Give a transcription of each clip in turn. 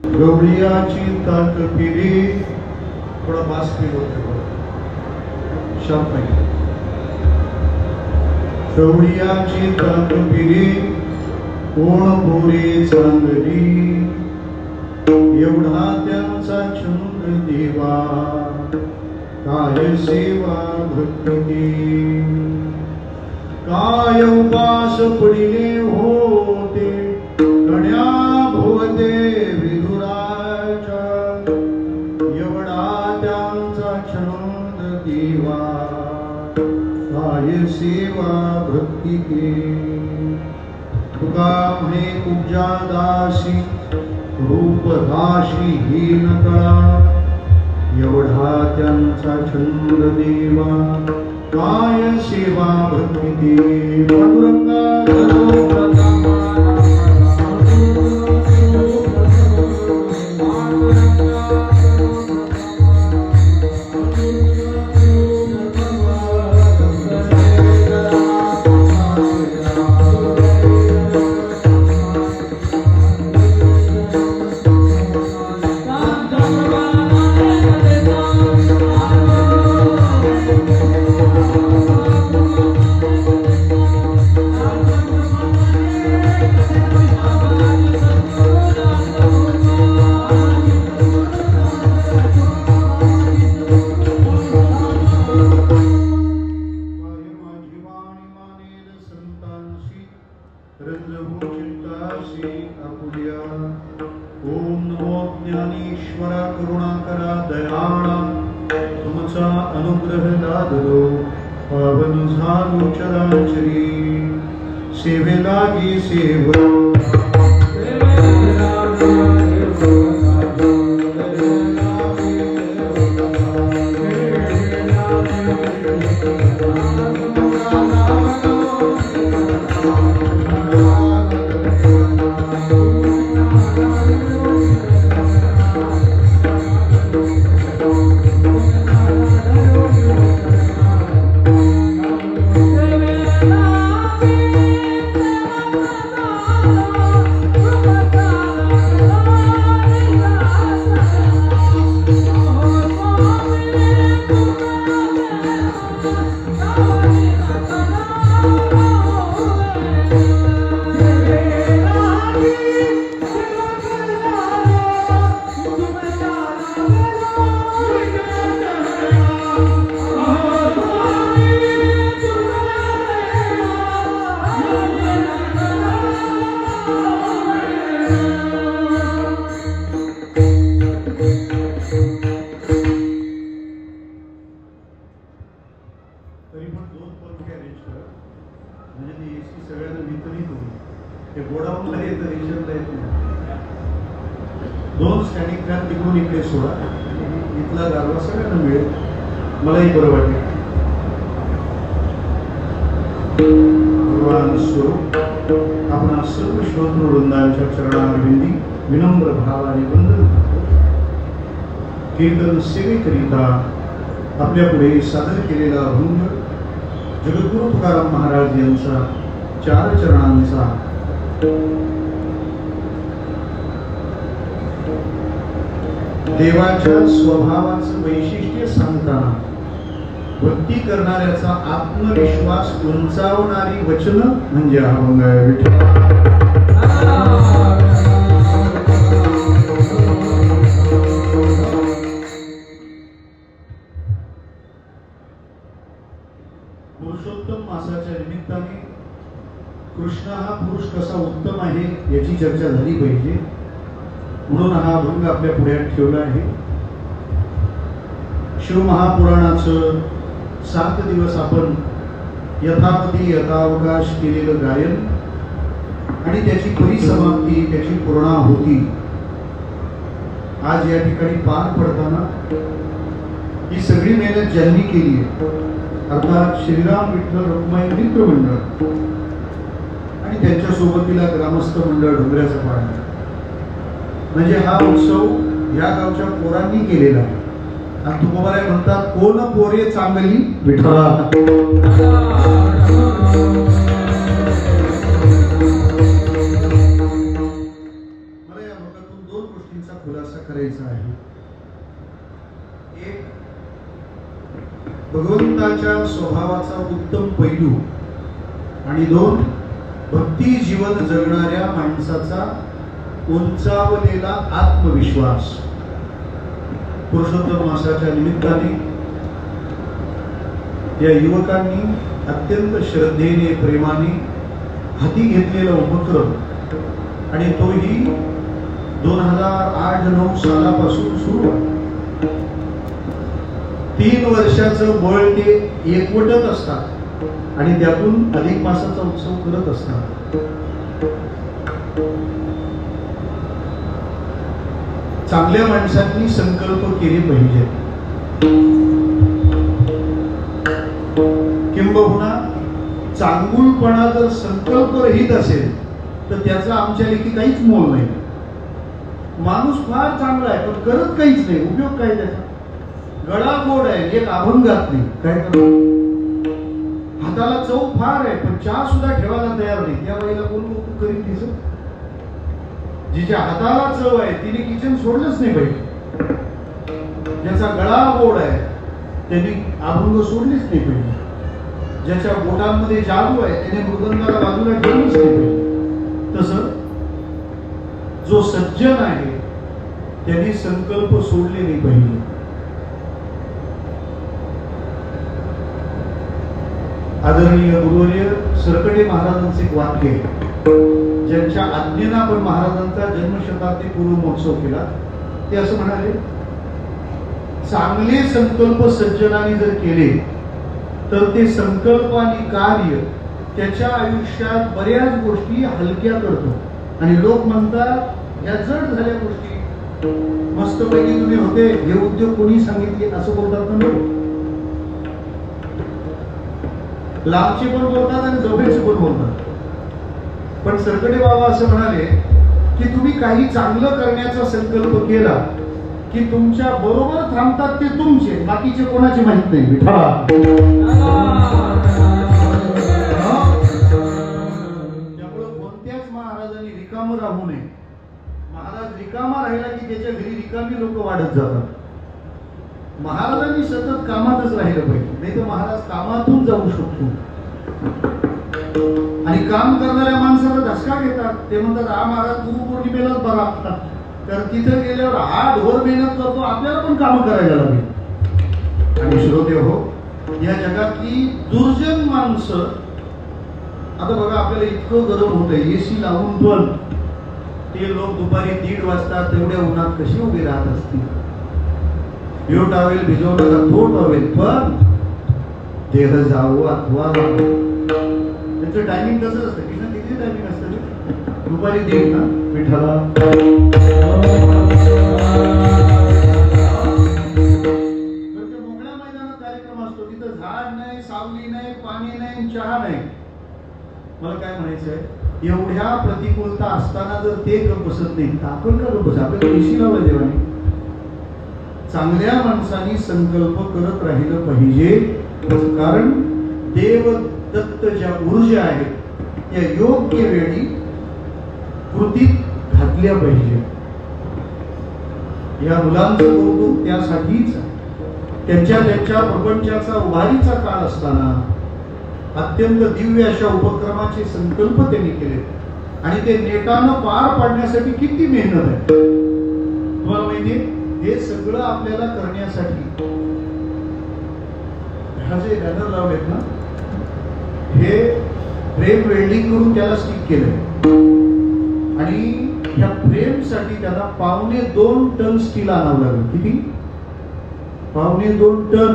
गवळियाची ताट फिरी थोडा बास फील होते शांत नाही. गवळियाची ताट फिरी कोण पोरे चांगली एवढा त्यांचा छंद देवा काय सेवा भक्ती काय उपास पडिले होते गण्या भोवते विदुराच्या एवढा त्यांचा छंद देवा काय सेवा भक्ती तुका म्हणे तुझ्या दासी रूप दाशी हीन कळा एवढा त्यांचा छंद देवा काय सेवा भक्ती पांडुरंगा ओम नमो ज्ञानेश्वरा करुणाकरा दयाळा तुमचा अनुग्रह लादलो पावन झालो चराचरी सेवेलागी सेवा दोन स्टँडिंग फॅन तिकडून इकडे सोडा इथला गारवा सगळ्यांना मिळेल मलाही बरं वाटेल. भगवान स्वरूप आपण सर्व श्रोत्र वृंदांच्या चरणारविंदी विनम्र भावाने वंदन करतो. कीर्तन सेवेकरिता आपल्या पुढे सादर केलेला अभंग जगद्गुरु तुकाराम महाराज यांचा 4 चरणांचा देवाच्या स्वभावाचं वैशिष्ट्य सांगताना भक्ती करणाऱ्याचा आत्मविश्वास उंचावणारी वचन म्हणजे अभंग आहे. पुरुषोत्तम मासाच्या निमित्ताने कृष्ण हा पुरुष कसा उत्तम आहे याची चर्चा झाली पाहिजे म्हणून हा अभंग आपल्या पुढ्यात ठेवला आहे. शिवमहापुराणाचं 7 दिवस आपण यथापती यथावकाश केलेलं गायन आणि त्याची परिसमाप्ती त्याची पूर्णाहुती आज या ठिकाणी पार पडताना ही सगळी मेहनत ज्यांनी केली आहे अर्थात श्रीराम विठ्ठल रुक्माई मित्र मंडळ आणि त्यांच्या सोबतीला ग्रामस्थ मंडळ डोंगऱ्याचा पाणी म्हणजे हा उत्सव या गावच्या पोरांनी केलेला आहे. आणि तुकोबाराय म्हणतात कोण पोरे चांगली विठ्ठला. टाकायचं आहे. एक भगवंताच्या स्वभावाचा उत्तम पैलू आणि दोन भक्ती जीवन जगणाऱ्या माणसाचा उंचावलेला आत्मविश्वास. पुरुषोत्तम मासाच्या निमित्ताने या युवकांनी अत्यंत श्रद्धेने प्रेमाने हाती घेतलेला उपक्रम आणि तोही 2008-9 सालापासून सुरू आहे. 3 वर्षाचं बळ ते एकवटत असतात आणि त्यातून अधिक मासाचा उत्सव करत असतात. चांगल्या माणसांनी संकल्प केले पाहिजे. किंबहुना चांगुलपणा जर संकल्प रहित असेल तर त्याचा आमच्या लेखी काहीच मोल नाही. माणूस फार चांगला आहे पण करत काहीच नाही. उपयोग काय त्याचा? गळा गोड आहे, एक अभंगात नाही, काय करणार? हाताला चव फार आहे पण चहा सुद्धा ठेवायला तयार नाही. त्या बाईला कोण कौतुक करीत तिचं? जिच्या हाताला चव आहे तिने किचन सोडलंच नाही पाहिजे. ज्याचा गळा गोड आहे त्यांनी अभंग सोडलीच नाही पाहिजे. ज्याच्या बोटांमध्ये जादू आहे त्याने मृदंगाला बाजूला ठेवलीच नाही पाहिजे. तसं जो सज्जन आहे त्यांनी संकल्प सोडले नाही पाहिजे. आदरणीय गुरुवर्य सरकडे महाराजांचे एक वाक्य आहे, ज्यांच्या आज्ञेनं आपण महाराजांचा जन्मशताब्दी पूर्व महोत्सव केला. ते असं म्हणाले, चांगले संकल्प सज्जनाने जर केले तर ते संकल्प आणि कार्य त्याच्या आयुष्यात बऱ्याच गोष्टी हलक्या करतो. आणि लोक म्हणतात या जड झाल्या गोष्टी मस्तपैकी तुम्ही होते, हे उद्योग कोणी सांगितले असं बोलतात ना लोक. लांबचे पण बोलतात आणि जवळचे पण बोलतात. पण सरकडे बाबा असं म्हणाले की तुम्ही काही चांगलं करण्याचा संकल्प केला की तुमच्या बरोबर थांबतात ते तुमचे, बाकीचे कोणाचे माहित नाही. त्यामुळे कोणत्याच महाराजांनी रिकाम राहू नये. महाराज रिकामा राहिला की त्याच्या घरी रिकामी लोक वाढत जातात. महाराजांनी सतत कामातच राहिलं पाहिजे, नाही तर महाराज कामातून जाऊ शकतो. आणि काम करणाऱ्या माणसाला धसका घेतात. ते म्हणतात हा महाराज गुरुपौर्णिमेलाच बरा असतात, तर तिथे गेल्यावर हा ढोर मेहनत करतो, आपल्याला पण काम करायला लागेल. आणि श्रोते हो, या जगातली दुर्जन माणसं, आता बघा आपल्याला इतकं गरम होतंय, एसी लावून पण ते लोक दुपारी 1:30 वाजता तेवढ्या उन्हात कसे उभे राहत असतील. यो टावेल भिजवलं का तो टावेल, पण देह जावो अथवा त्याचं टायमिंग कसं असतं? किती किती टायमिंग असतं? दुपारी 1:30 ना विठाला. मोकळ्या मैदानात कार्यक्रम असतो, तिथं झाड नाही, सावली नाही, पाणी नाही, चहा नाही. मला काय म्हणायचंय, एवढ्या प्रतिकूलता असताना जर ते गप बसत नाही तर आपण का गप बसा? आपल्याला एसी लावलं देवाने. चांगल्या माणसांनी संकल्प करत राहिलं पाहिजे, कारण देवदत्त ज्या ऊर्जा आहेत त्या योग्य वेळी कृतीत घातल्या पाहिजे. या मुलांचं कौतुक त्यासाठीच त्यांच्या प्रपंचाचा उभारीचा काळ असताना अत्यंत दिव्य अशा उपक्रमाचे संकल्प त्यांनी केले आणि ते नेटानं पार पाडण्यासाठी किती मेहनत आहे तुम्हाला माहिती. हे सगळं आपल्याला करण्यासाठी जे बॅनर लावलेत ना, हे फ्रेम वेल्डिंग करून त्याला स्टिक केलंय आणि ह्या फ्रेम साठी त्याला 2.25 टन स्टील आणावं लागलं. किती? 2.25 टन.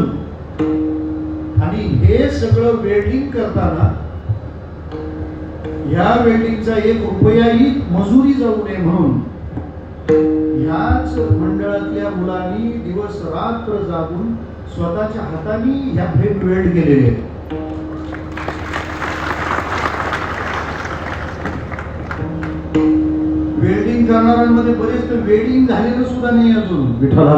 आणि हे सगळं वेल्डिंग करताना ह्या वेल्डिंगचा 1 रुपयाही मजुरी जाऊ नये म्हणून ह्याच मंडळातल्या मुलांनी दिवस रात्र जागून स्वतःच्या हाताने ह्या फ्रेम वेल्ड केलेले आहेत. वेल्डिंग करणाऱ्यांमध्ये बरेच तर वेल्डिंग झालेलं सुद्धा नाही अजून. विठाला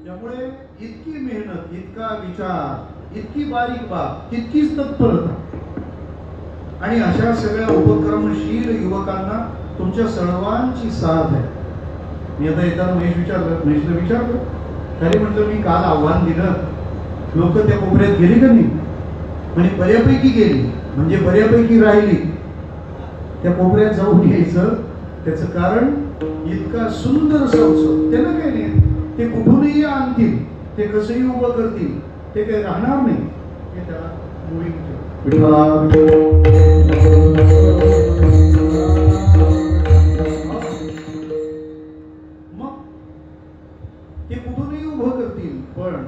त्यामुळे इतकी मेहनत, इतका विचार, इतकी बारीक बाब, तितकीच तत्परता. आणि अशा सगळ्या उपक्रमशील युवकांना तुमच्या सर्वांची साथ आहे. मी आता येताना महेशला विचारलं, तरी म्हटलं मी काल आव्हान दिलं, लोक त्या कोपऱ्यात गेली का नाही? म्हणजे बऱ्यापैकी गेली, म्हणजे बऱ्यापैकी राहिली. त्या कोपऱ्यात जाऊन यायचं, त्याचं कारण इतका सुंदर उत्सव. त्यांना काही नाही, ते कुठूनही आणतील, ते कसंही उभं करतील, ते काही राहणार नाही. हे त्याला मुळी मग ते कुठूनही उभं करतील, पण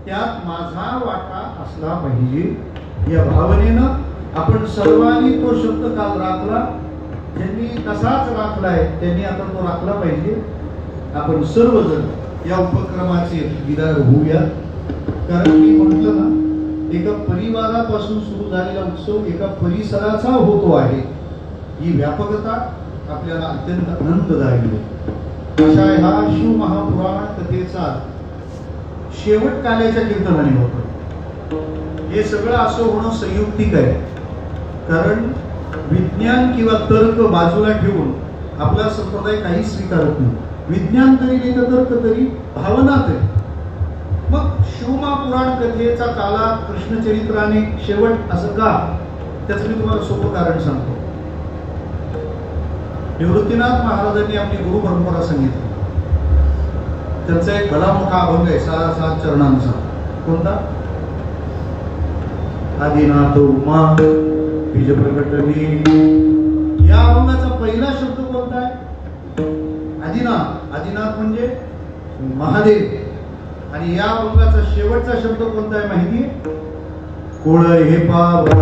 त्यात माझा वाटा असला पाहिजे या भावनेनं आपण सर्वांनी तो शब्द काल राखला. ज्यांनी तसाच राखलाय त्यांनी आता तो राखला पाहिजे. आपण सर्वजण या उपक्रमाचे भागीदार होऊया. कारण मी म्हटलं ना, एका परिवारापासून सुरू झालेला उत्सव एका परिसराचा होतो आहे. ही व्यापकता आपल्याला अत्यंत आनंददायी आहे. अशा हा शिव महापुराण कथेचा शेवट काल्याच्या कीर्तनाने होतो. हे सगळं असं होणं संयुक्तिक आहे. कारण विज्ञान किंवा तर्क बाजूला ठेवून आपला संप्रदाय काही स्वीकारत नाही. विज्ञान तरी नाही तर तर्क तरी भावना तरी. मग शिवमहापुराण कथेचा काला कृष्णचरित्राने शेवट असं का? त्याचं मी तुम्हाला सोपं कारण सांगतो. निवृत्तीनाथ महाराजांनी आपली गुरु परंपरा सांगितली. त्यांचा एक भला मोठा अभंग आहे 6 चरणांचा. कोणता? आदिनाथ उमा बीज प्रकटली. या अभंगाचा पहिला शब्द कोणता आहे? आदिनाथ. आदिनाथ म्हणजे महादेव. आणि या अभंगाचा शेवटचा शब्द कोणता आहे माहिती आहे? कोळ हे पावन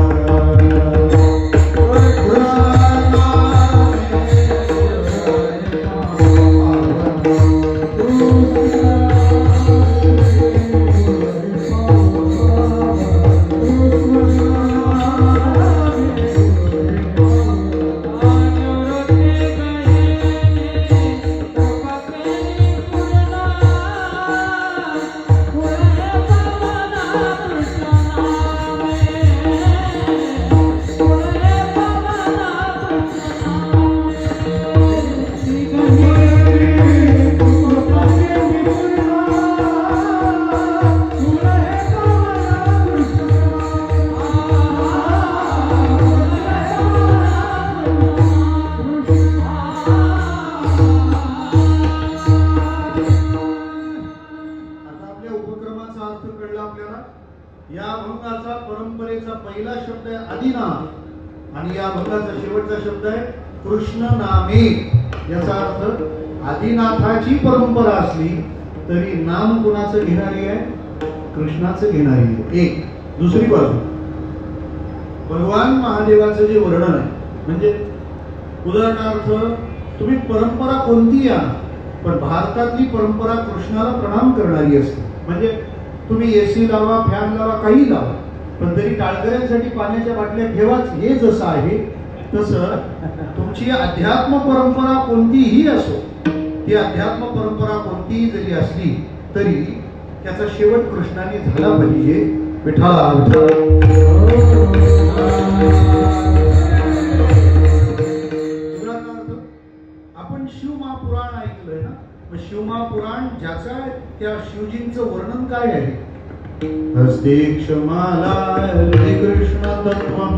परंपरेचा पहिला शब्द आहे आदिनाथ आणि या भक्ताचा शेवटचा शब्द आहे कृष्ण नामे. याचा अर्थ आदिनाथाची परंपरा असली तरी नाम कोणाचं घेणारी आहे? कृष्णाचं घेणारी आहे. एक. दुसरी बाजू भगवान महादेवाचं जे वर्णन आहे, म्हणजे उदाहरणार्थ तुम्ही परंपरा कोणती या, पण भारतातली परंपरा कृष्णाला प्रणाम करणारी असते. म्हणजे तुम्ही एसी लावा, फॅन लावा, काही लावा, पण तरी टाळकऱ्यांसाठी पाण्याच्या बाटल्या ठेवाच. हे जसं आहे तसं तुमची अध्यात्म परंपरा कोणतीही असो, ती अध्यात्म परंपरा कोणतीही जरी असली तरी त्याचा शेवट कृष्णाने झाला पाहिजे. विठ्ठला आपण शिवमहापुराण ऐकलंय ना, मग शिवमहापुराण ज्याचा त्या शिवजींचं वर्णन काय आहे? हस्ते क्षमाला कृष्ण तत्वं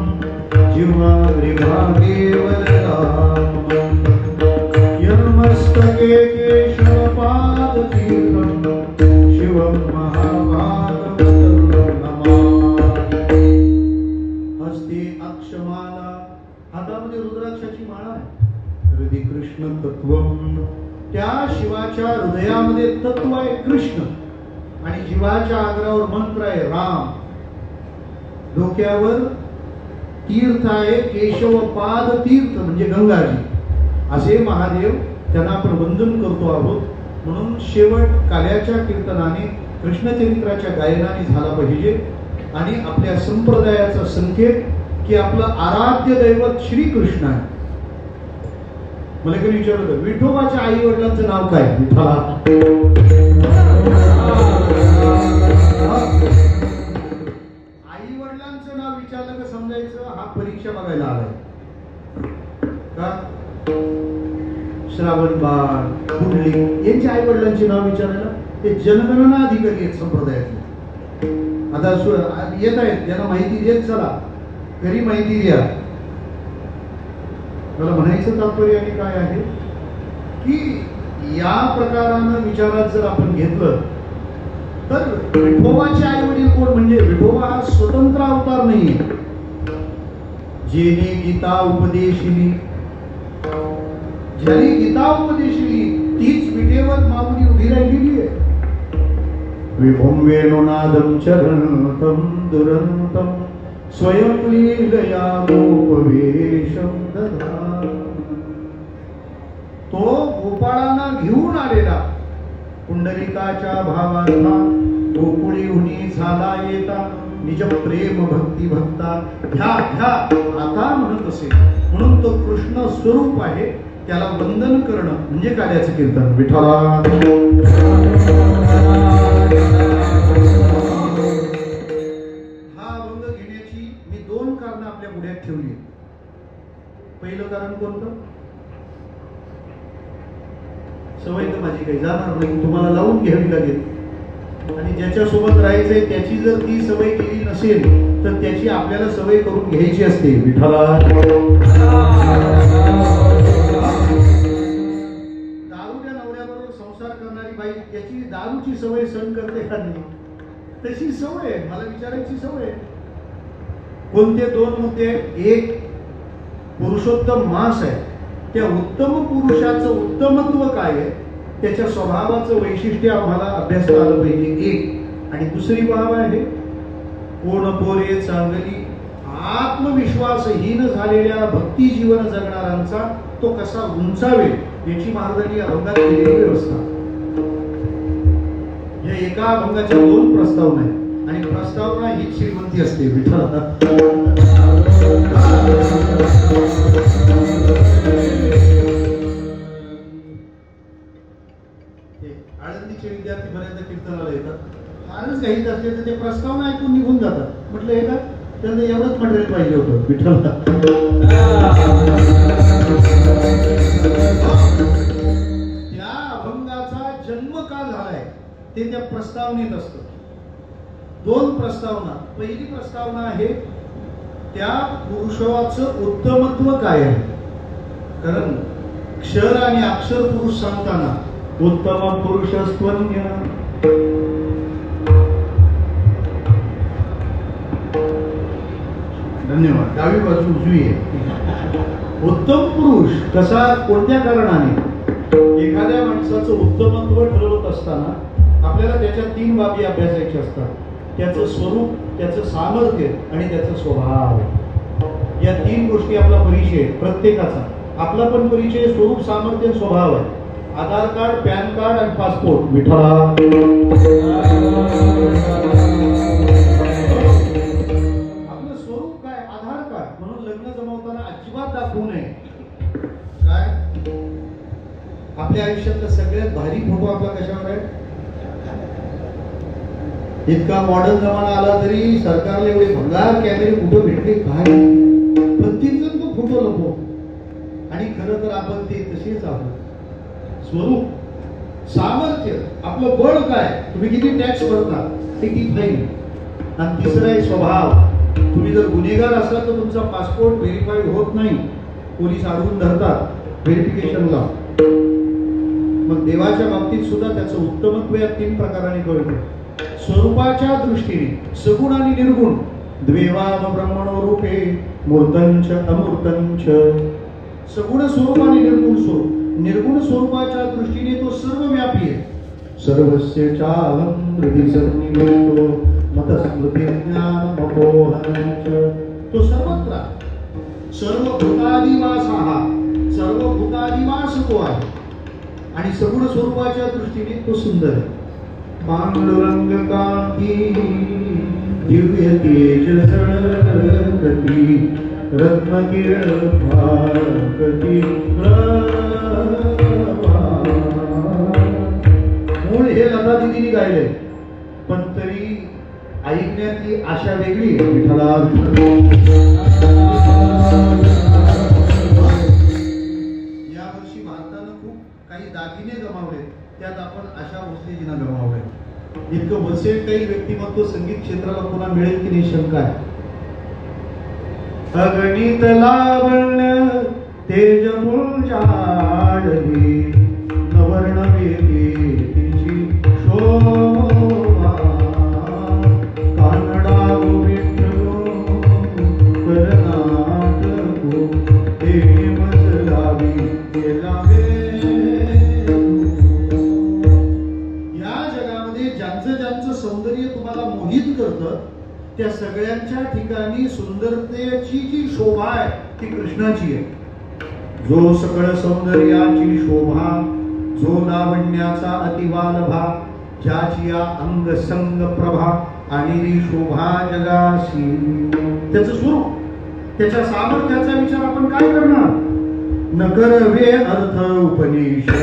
जिह्वाग्रे भागे वदनामं यन्मस्तके केशवपादतीर्थं शिवं महाभागवतं नमामि. हस्ते अक्षमाला, हातामध्ये रुद्राक्षाची माळा आहे. हृदय कृष्ण तत्वं, त्या शिवाच्या हृदयामध्ये तत्व आहे कृष्ण आणि जीवाच्या आग्रावर मंत्र आहे राम. डोक्यावर तीर्थ आहे केशव पाद तीर्थ म्हणजे गंगाजी. असे महादेव त्यांना आपण वंदन करतो आहोत. म्हणून शेवट काल्याच्या कीर्तनाने कृष्णचरित्राच्या गायनाने झाला पाहिजे. आणि आपल्या संप्रदायाचा संकेत की आपलं आराध्य दैवत श्रीकृष्ण आहे. मला कधी विचारलं विठोबाच्या आई वडिलांचं नाव काय? विठ्ठला. आई वडिलांचं वडिलांचं नाव विचारलं का समजायचं हा परीक्षा बघायला आलाय का. श्रावण बाळ, पुंडलिक यांच्या आई वडिलांचे नाव विचारायला ते जनगणना अधिकारी आहेत संप्रदायातले. आता येत आहेत, ज्यांना माहिती देत चला घरी माहिती द्या. मला म्हणायचं तात्पर्य आणि काय आहे की या प्रकारानं विचारात जर आपण घेतलं तर विठोबाचे आई वडील कोण, म्हणजे विठोबा हा स्वतंत्र अवतार नाहीये. जेने गीता उपदेशिली, ज्याने गीता उपदेशिली तीच विटेवर माऊली उभी राहिलेली आहे. विभुं वेणुनादं चरणतं दुरन्तं स्वयं लीलयामोपवेशं दधाति. तो गोपाळांना घेऊन आलेला पुंडलिकाच्या भावांना गोकुळीहुनी झाला येता निज प्रेम भक्ती भक्ता ह्या ह्या आता म्हणत असे. म्हणून तो कृष्ण स्वरूप आहे, त्याला वंदन करणं म्हणजे कार्याचं कीर्तन. विठ्ठला हा अभंग घेण्याची मी दोन कारणं आपल्या पुढ्यात ठेवली. पहिलं कारण कोणतं, सवय तर माझी काही जाणार नाही, तुम्हाला लावून घ्यावी लागेल. आणि ज्याच्यासोबत राहायचंय त्याची जर ती सवय केली नसेल तर त्याची आपल्याला सवय करून घ्यायची असते. विठ्ठला दारूच्या नवऱ्याबरोबर संसार करणारी बाई त्याची दारूची सवय सहन करते का नाही, तशी सवय आहे. मला विचारायची सवय आहे. कोणते दोन मुद्दे, एक पुरुषोत्तम मास आहे, त्या उत्तम पुरुषाचं उत्तमत्व काय आहे, त्याच्या स्वभावाचं वैशिष्ट्य आम्हाला अभ्यासता आलं पाहिजे. एक. आणि दुसरी बाब आहे कोण पोरे चांगली, आत्मविश्वासहीन झालेल्या भक्ती जीवन जगणाऱ्यांचा तो कसा उंचावे याची महाराजांनी अभंगात केलेली व्यवस्था. या एका अभंगाच्या दोन प्रस्तावना आहेत आणि प्रस्तावना हीच श्रीमंती असते. विठ्ठला आळंदीचे विद्यार्थी बऱ्याचदा कीर्तनाला येतात, फारच घाईत असले तर ते प्रस्तावना ऐकून निघून जातात. म्हटलं हे का, त्यांना एवढंच मटेरियल पाहिजे होतं. विठ्ठल त्या अभंगाचा जन्म का झालाय ते त्या प्रस्तावनेत असतं. दोन प्रस्तावना. पहिली प्रस्तावना आहे त्या पुरुषाचं उत्तमत्व काय आहे. कारण क्षर आणि अक्षर पुरुष सांगताना उत्तम पुरुषस्त्वन्य, धन्यवाद, डावी बाजू उजवी आहे. उत्तम पुरुष कसा, कोणत्या कारणाने. एखाद्या माणसाचं उत्तमत्व ठरवत असताना आपल्याला त्याच्या तीन बाबी अभ्यासायच्या असतात. त्याचं स्वरूप, त्याचं सामर्थ्य आणि त्याचा स्वभाव. या तीन गोष्टी आपला परिचय प्रत्येकाचा. आपला पण परिचय स्वरूप, सामर्थ्य, स्वभाव आहे. आधार कार्ड, पॅन कार्ड आणि पासपोर्ट. विठ्ठला आपलं स्वरूप काय, आधार कार्ड. म्हणून लग्न जमवताना अजिबात दाखवू नये. काय आपल्या आयुष्यातला सगळ्यात भारी फोटो आपला कशावर आहे. इतका मॉडर्न जमाना आला तरी सरकारला एवढे भंगार कॅमेरे कुठं भेटले काय, प्रत्येक जण तो फोटो लपवतो. आणि खरं तर आपण ते तसेच आहोत. स्वरूप, सामर्थ्य, आपलं बळ काय, तुम्ही किती टॅक्स भरता ते किती फाईन. आणि तिसरं आहे स्वभाव. तुम्ही जर गुन्हेगार असाल तर तुमचा पासपोर्ट व्हेरीफाईड होत नाही, पोलीस अडवून धरतात व्हेरिफिकेशनला. मग देवाच्या बाबतीत सुद्धा त्याचं उत्तमत्व या तीन प्रकाराने कळतं. स्वरूपाच्या दृष्टीने सगुण आणि निर्गुण. द्वेवाम ब्रह्मणो रूपे मूर्तंच अमूर्तंच. सगुण स्वरूप आणि निर्गुण स्वरूप. निर्गुण स्वरूपाच्या दृष्टीने तो सर्वव्यापी आहे. सर्वस्य चालं हृदि सन्निविष्टो मतस्मृती ज्ञानमपोहनञ्च. तो सर्वत्र, सर्वभूतादिवास हा, सर्वभूतादिवास तो आहे. आणि सगुण स्वरूपाच्या दृष्टीने तो सुंदर आहे. पांडुरंग कांती दिव्य तेज झळकती रत्नकिरण भाकती. मूळ हे लता दिदीने गायले, पण तरी ऐकण्यातली आशा वेगळी आहे. विठ्ठला यावर्षी भारतानं खूप काही दागिने गमावले, त्यात आपण आशा भोसलेजींना गमावले. इतकं वर्सेटाईल व्यक्तिमत्व संगीत क्षेत्राला पुन्हा मिळेल की नाही शंका आहे. अगणित लावण्य तेज मुंजाळली नवर्ण वेदी तिची शोभा कानडा विठ्ठल कर्नाटक हे मजलावी गेलावे. या जगामध्ये ज्यांचं ज्यांचं सौंदर्य तुम्हाला मोहित करतं त्या सगळ्यांच्या ठिकाणी सुंदरतेची जी शोभा आहे ती कृष्णाची आहे. जो सकळ सौंदर्याची शोभा, जो लावण्याचा अतिवालभा, ज्याची या अंग संग प्रभा आणि शोभा जगाशी. त्याचं स्वरूप, त्याच्या सामर्थ्याचा विचार आपण काय करणार? न करवे अर्थ उपनिषद.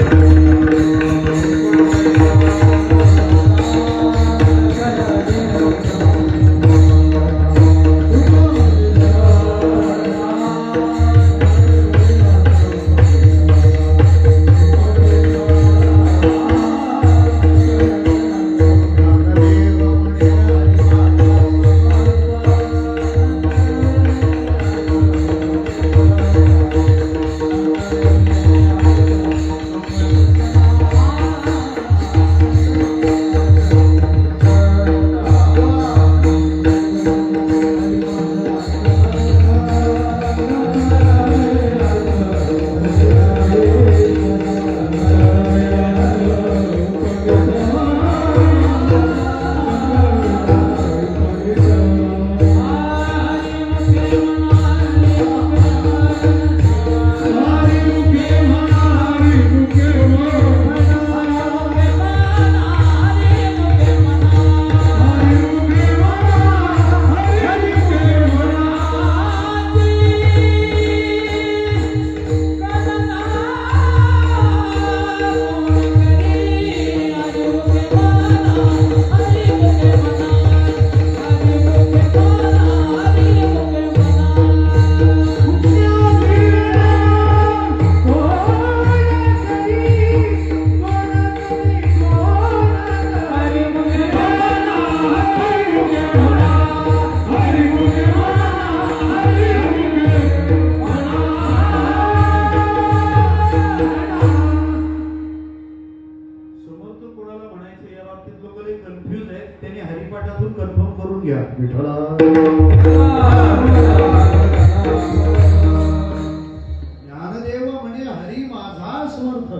ज्ञानदेव म्हणे हरी माझा समर्थ.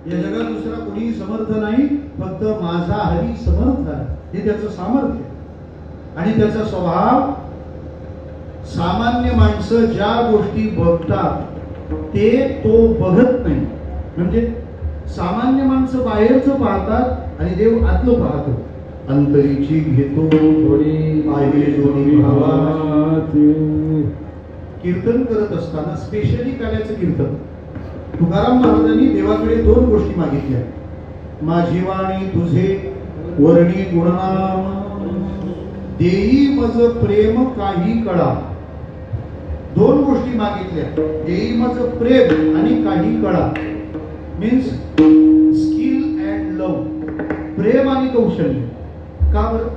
या जगात दुसरा कोणी समर्थ नाही, फक्त माझा हरी समर्थ आहे. हे त्याचं सामर्थ्य आणि त्याचा स्वभाव. सामान्य माणसं ज्या गोष्टी बघतात ते तो बघत नाही. म्हणजे सामान्य माणसं बाहेरचं पाहतात आणि देव आतलं पाहतो. अंतरीची घेतो थोडी आहे जोडी भावात. कीर्तन करत असताना स्पेशली काल्याचं कीर्तन तुकाराम महाराजांनी देवाकडे 2 गोष्टी मागितल्या. माझी वाणी तुझे वर्णी गुणनाम, देई मज प्रेम काही कळा. 2 गोष्टी मागितल्या, देई मज प्रेम आणि काही कळा. मीन्स स्किल अँड लव. प्रेम आणि कौशल्य. का बरं?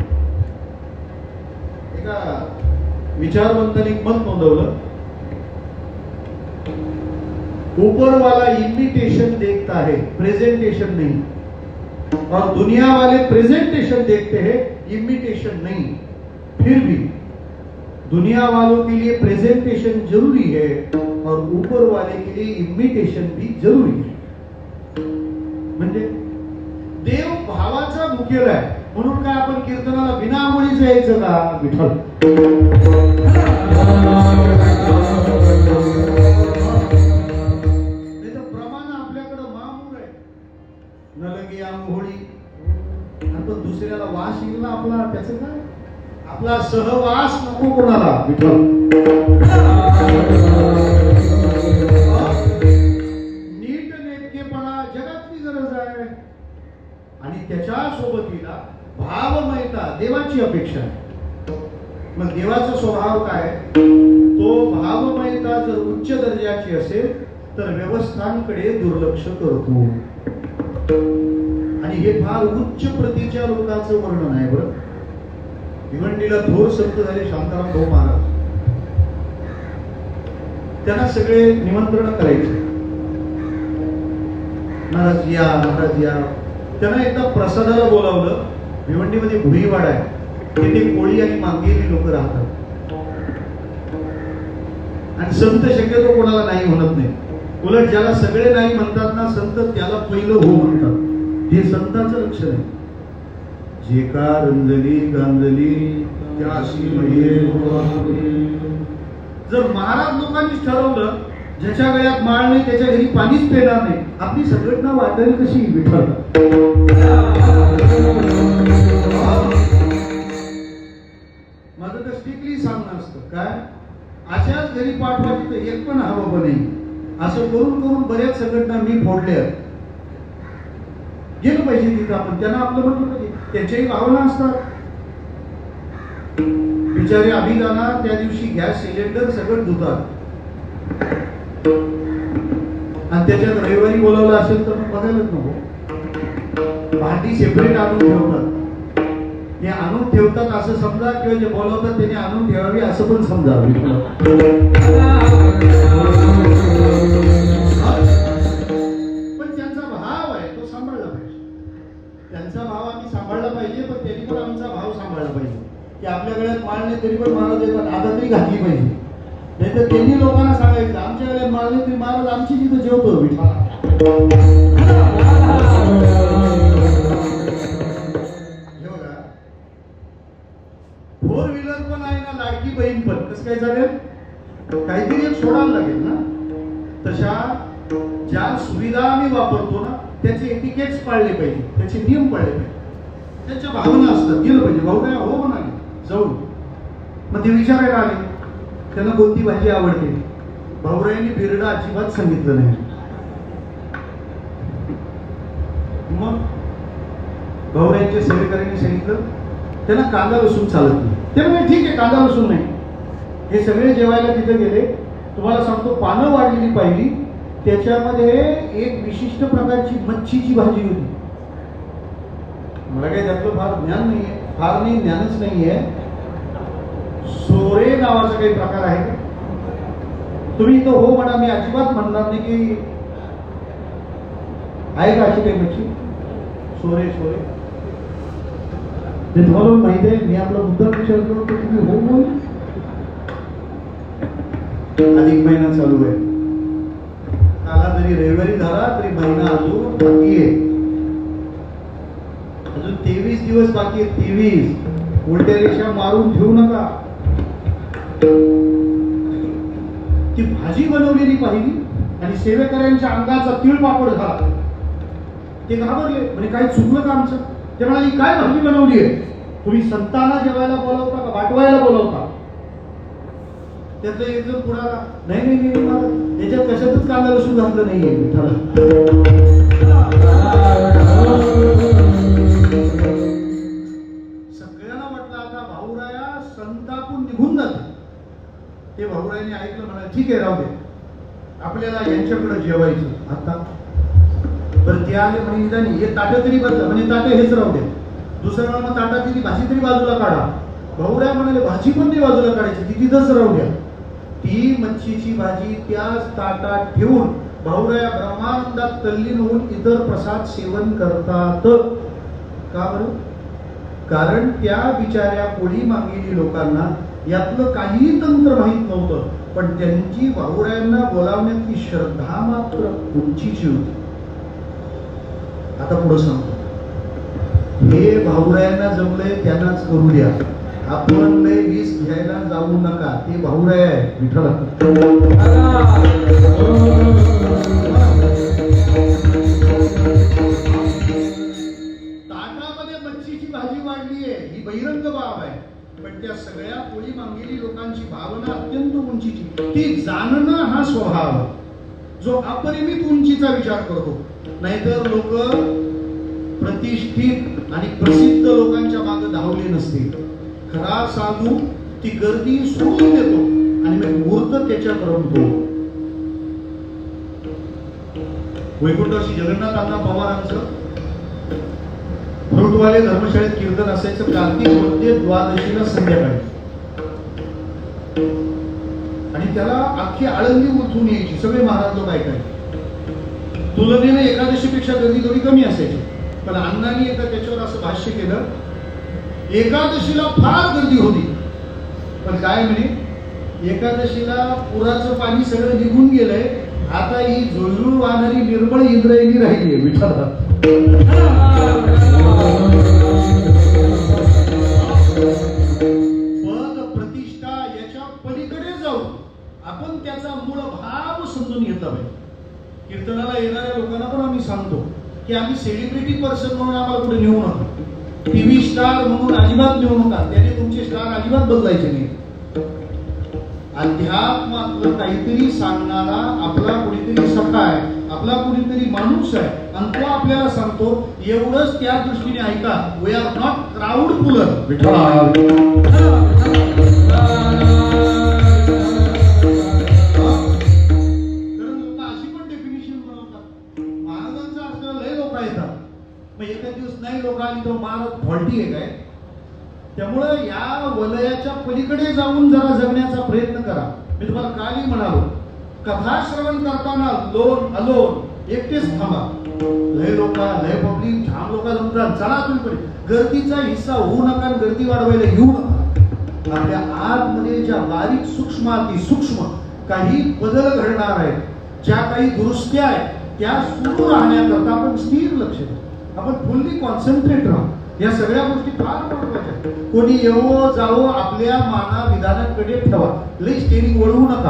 एका विचारवंताने एक मत नोंदवलं, ऊपर वाला इमिटेशन देखता है, प्रेजेंटेशन नहीं, और दुनिया वाले प्रेजेंटेशन देखते हैं, इमिटेशन नहीं. फिर भी दुनिया वालों के लिए प्रेजेंटेशन जरूरी है और ऊपर वाले के लिए इमिटेशन भी जरूरी है. म्हणजे देव भावाचा मुखेल आहे. म्हणून काय आपण कीर्तनाला विनामुळीच यायचं का? विठ्ठल प्रमाण आपल्याकडं मामूल आहे. न लगी आंघोळी. आपण दुसऱ्याला वास येईल ना आपला, त्याचं काय? आपला सहवास नको कोणाला. विठ्ठल नीट नेटकेपणा जगातली गरज आहे आणि त्याच्या सोबतीला भावमयता देवाची अपेक्षा आहे. मग देवाचा स्वभाव काय? तो भावमयता जर उच्च दर्जाची असेल तर व्यवस्थांकडे दुर्लक्ष करतो. आणि हे फार उच्च प्रतीच्या लोकांचं वर्णन आहे बरं. भिवंडीला थोर संत झाले शांताराम भाऊ महाराज. त्यांना सगळे निमंत्रण करायचे, महाराज या, महाराज या. त्यांना एकदा प्रसादाला बोलावलं. भिवंडीमध्ये भुईवाडा आहे, तिथे कोळी आणि मांगेली लोक राहतात आणि संत शक्यतो कोणाला नाही म्हणत नाही. उलट ज्याला सगळे नाही म्हणतात ना संत, त्याला पहिलं हो म्हणतात. हे संतांचं लक्षण आहे. जे का रंजली गांजली त्याशी म्हणजे. जर महाराज लोकांनीच ठरवलं ज्याच्या गळ्यात माळ नाही त्याच्या घरी पाणीच पेणार नाही, आपली संघटना वाढेल कशी? विठ्ठल. माझं तर स्ट्रिक्टली सांगणं असतं काय, अशाच घरी पाठवायची तर एक पण हवं नाही. असं करून करून बऱ्याच संघटना मी फोडल्या. गेलं पाहिजे तिथं आपण, त्यांना आपलं म्हटलं पाहिजे. त्यांच्याही भावना असतात. बिचारे अभिदाना त्या दिवशी गॅस सिलेंडर सगळं धुतात आणि त्याच्यात रविवारी बोलावलं असेल तर मग बघायलाच नको. भांडी सेपरेट आणून ठेवतात. हे आणून ठेवतात असं समजा, किंवा जे बोलवतात त्याने आणून ठेवावी असं पण समजा. पण त्यांचा भाव आहे तो सांभाळला पाहिजे. त्यांचा भाव आम्ही सांभाळला पाहिजे, पण त्यांनी पण आमचा भाव सांभाळला पाहिजे. की आपल्या गळ्यात माळ नाही तरी पण महाराज येतात, आता तरी घातली पाहिजे. नाही तर त्यांनी लोकांना सांगायचं आमच्या गळ्यात माळ नाही तरी महाराज आमची जिथं जेवतो विठा. फोर व्हीलर पण आहे ना, लाडकी बहीण पण. कसं काय चालेल? काहीतरी एक सोडायला लागेल ना. तशा ज्या सुविधा आम्ही वापरतो ना त्याचे एटिकेट्स पाळले पाहिजे, त्याचे नियम पाळले पाहिजे, त्याच्या भावना असतात. गेलं पाहिजे. भाऊ काय हो म्हणाले जाऊन. मग ते विचारायला आले त्यांना कोणती भाजी आवडते. भाऊरायांनी बिरडा अजिबात सांगितलं नाही. मग भाऊरायांच्या सेवेकऱ्यांनी सांगितलं त्यांना कांदा लसूण चालत नाही. ते म्हणजे ठीक आहे कांदा लसूण नाही. हे सगळे जेवायला तिथे गेले. तुम्हाला सांगतो पानं वाढलेली पाहिली, त्याच्यामध्ये एक विशिष्ट प्रकारची मच्छीची भाजी होती. मला काही त्यातलं फार ज्ञान नाहीये, फार नाही ज्ञानच नाहीये. सोरे नावाचा काही प्रकार आहे का? तुम्ही इथं हो म्हणा, मी अजिबात म्हणणार नाही की आहे का अशी काही मच्छी. सोरे सोरे ते तुम्हाला माहिती आहे. मी आपला मुद्दा विचार करतो, तुम्ही हो बोल. अधिक महिना चालू आहे. आला तरी रविवारी झाला तरी महिना अजून बाकी आहे. अजून 23 दिवस बाकी आहेत. 23 उलट्या रेषा मारून ठेवू नका. ती भाजी बनवलेली पाहिली आणि सेवेकऱ्यांच्या अंगाचा तिळपापड झाला. ते घाबरले, म्हणजे काय चुकलं का आमचं? ते म्हणाले काय भाजी बनवली आहे? तुम्ही संतांना जेवायला बोलवता का वाटवायला बोलवता? त्यातलं एक जण पुढाला नाही नाही नाही त्याच्यात कशातच कांदा लसूण घातलं नाहीये. सगळ्यांना म्हटलं आता भाऊराया संतापून निघून जाते. ते भाऊरायाने ऐकलं, म्हणाले ठीक आहे राहू दे, आपल्याला यांच्याकडे जेवायचं आता. बरं ते आले म्हणे निदान हे ताटं तरी बदला, म्हणजे ताटं हेच राहू दे. दुसऱ्या मग ताटातली भाजी तरी बाजूला काढा. भाऊराया म्हणाले भाजी पण नाही बाजूला काढायची, ती तिथंच राहू द्या. ती मच्छीची भाजी त्याच ताटात ठेवून भाऊराया ब्रह्मानंदात तल्लीन होऊन इतर प्रसाद सेवन करतात. का बरं? कारण त्या बिचाऱ्या कोळी मागेली लोकांना यातलं काही तंत्र माहित नव्हतं, पण त्यांची भाऊरायांना बोलावण्याची श्रद्धा मात्र उंचीची होती. आता पुढे सांगतो, हे भाऊरायांना जमलंय त्यांनाच करू द्या. आपण लय वीस घ्यायला जाऊ नका. ते भाऊराय आहे विठ्ठल. ताटामध्ये मच्छीची भाजी वाढली आहे ही बहिरंग बाब आहे, पण त्या सगळ्या कोळी मागेली लोकांची भावना अत्यंत उंचीची. ती जाणणं हा स्वभाव जो अपरिमित उंचीचा विचार करतो. नाहीतर लोक प्रतिष्ठित आणि प्रसिद्ध लोकांच्या मागे धावले नसते. खरा साधू ती गर्दी सोडून देतो आणि मग मूर्त त्याच्यात रमतो. वैकुंठवासी जगन्नाथ अण्णा पवारांचं फ्रूटवाले धर्मशाळेत कीर्तन असायचं कार्तिक मध्ये द्वादशीला संध्याकाळी, आणि त्याला अख्खी आळंदी उठून यायची, सगळे महाराज लोक ऐकायचे. तुलनेने एकादशीपेक्षा गर्दी थोडी कमी असायची, पण अण्णांनी एकदा त्याच्यावर असं भाष्य केलं, एकादशीला फार गर्दी होती, पण काय म्हणे, एकादशीला पुराचं पाणी सगळं निघून गेलंय, आता ही झुळझुळ वाहणारी निर्मळ इंद्रायणी राहिली आहे विठाला. पद प्रतिष्ठा याच्या पलीकडे जाऊ आपण त्याचा मूळ भाव समजून घेतला पाहिजे. कीर्तनाला येणाऱ्या लोकांना पण आम्ही सांगतो की आम्ही सेलिब्रिटी पर्सन म्हणून आम्हाला कुठे नेऊ नका, टीव्ही स्टार म्हणून अजिबात नेऊ नका, त्याने तुमचे स्टार अजिबात बदलायचे नाही. अध्यात्मातलं काहीतरी सांगणारा आपला कुणीतरी सखा आहे, आपला कुणीतरी माणूस आहे, आणि तो आपल्याला सांगतो, एवढंच त्या दृष्टीने ऐका. We are not crowd puller. महाराजांचा अर्थ लय लोक येतात, मग एका दिवस नाही लोक आली तर महाराज फॉल्टी आहे काय? त्यामुळं या वलयाच्या पलीकडे जाऊन जरा जगण्याचा प्रयत्न करा. मी तुम्हाला कालही म्हणालो, कथा श्रवण करताना अलोन एकटेच थांबा. लय लोक, लय पब्लिक, छान लोक जमतात, चला तुम्ही पण गर्दीचा हिस्सा होऊ नका, गर्दी वाढवायला येऊ नका. आपल्या आतमध्ये ज्या बारीक सूक्ष्म काही बदल घडणार आहेत, ज्या काही दुरुस्त्या आहेत, त्या सुरू राहण्याकरता आपण स्थिर लक्ष द्या, आपण फुल्ली कॉन्सन्ट्रेट राहू. या सगळ्या गोष्टी फार महत्वाच्या. कोणी येवो जावो आपल्या माना विधानाकडे ठेवा, लई स्टेरिंग वळवू नका.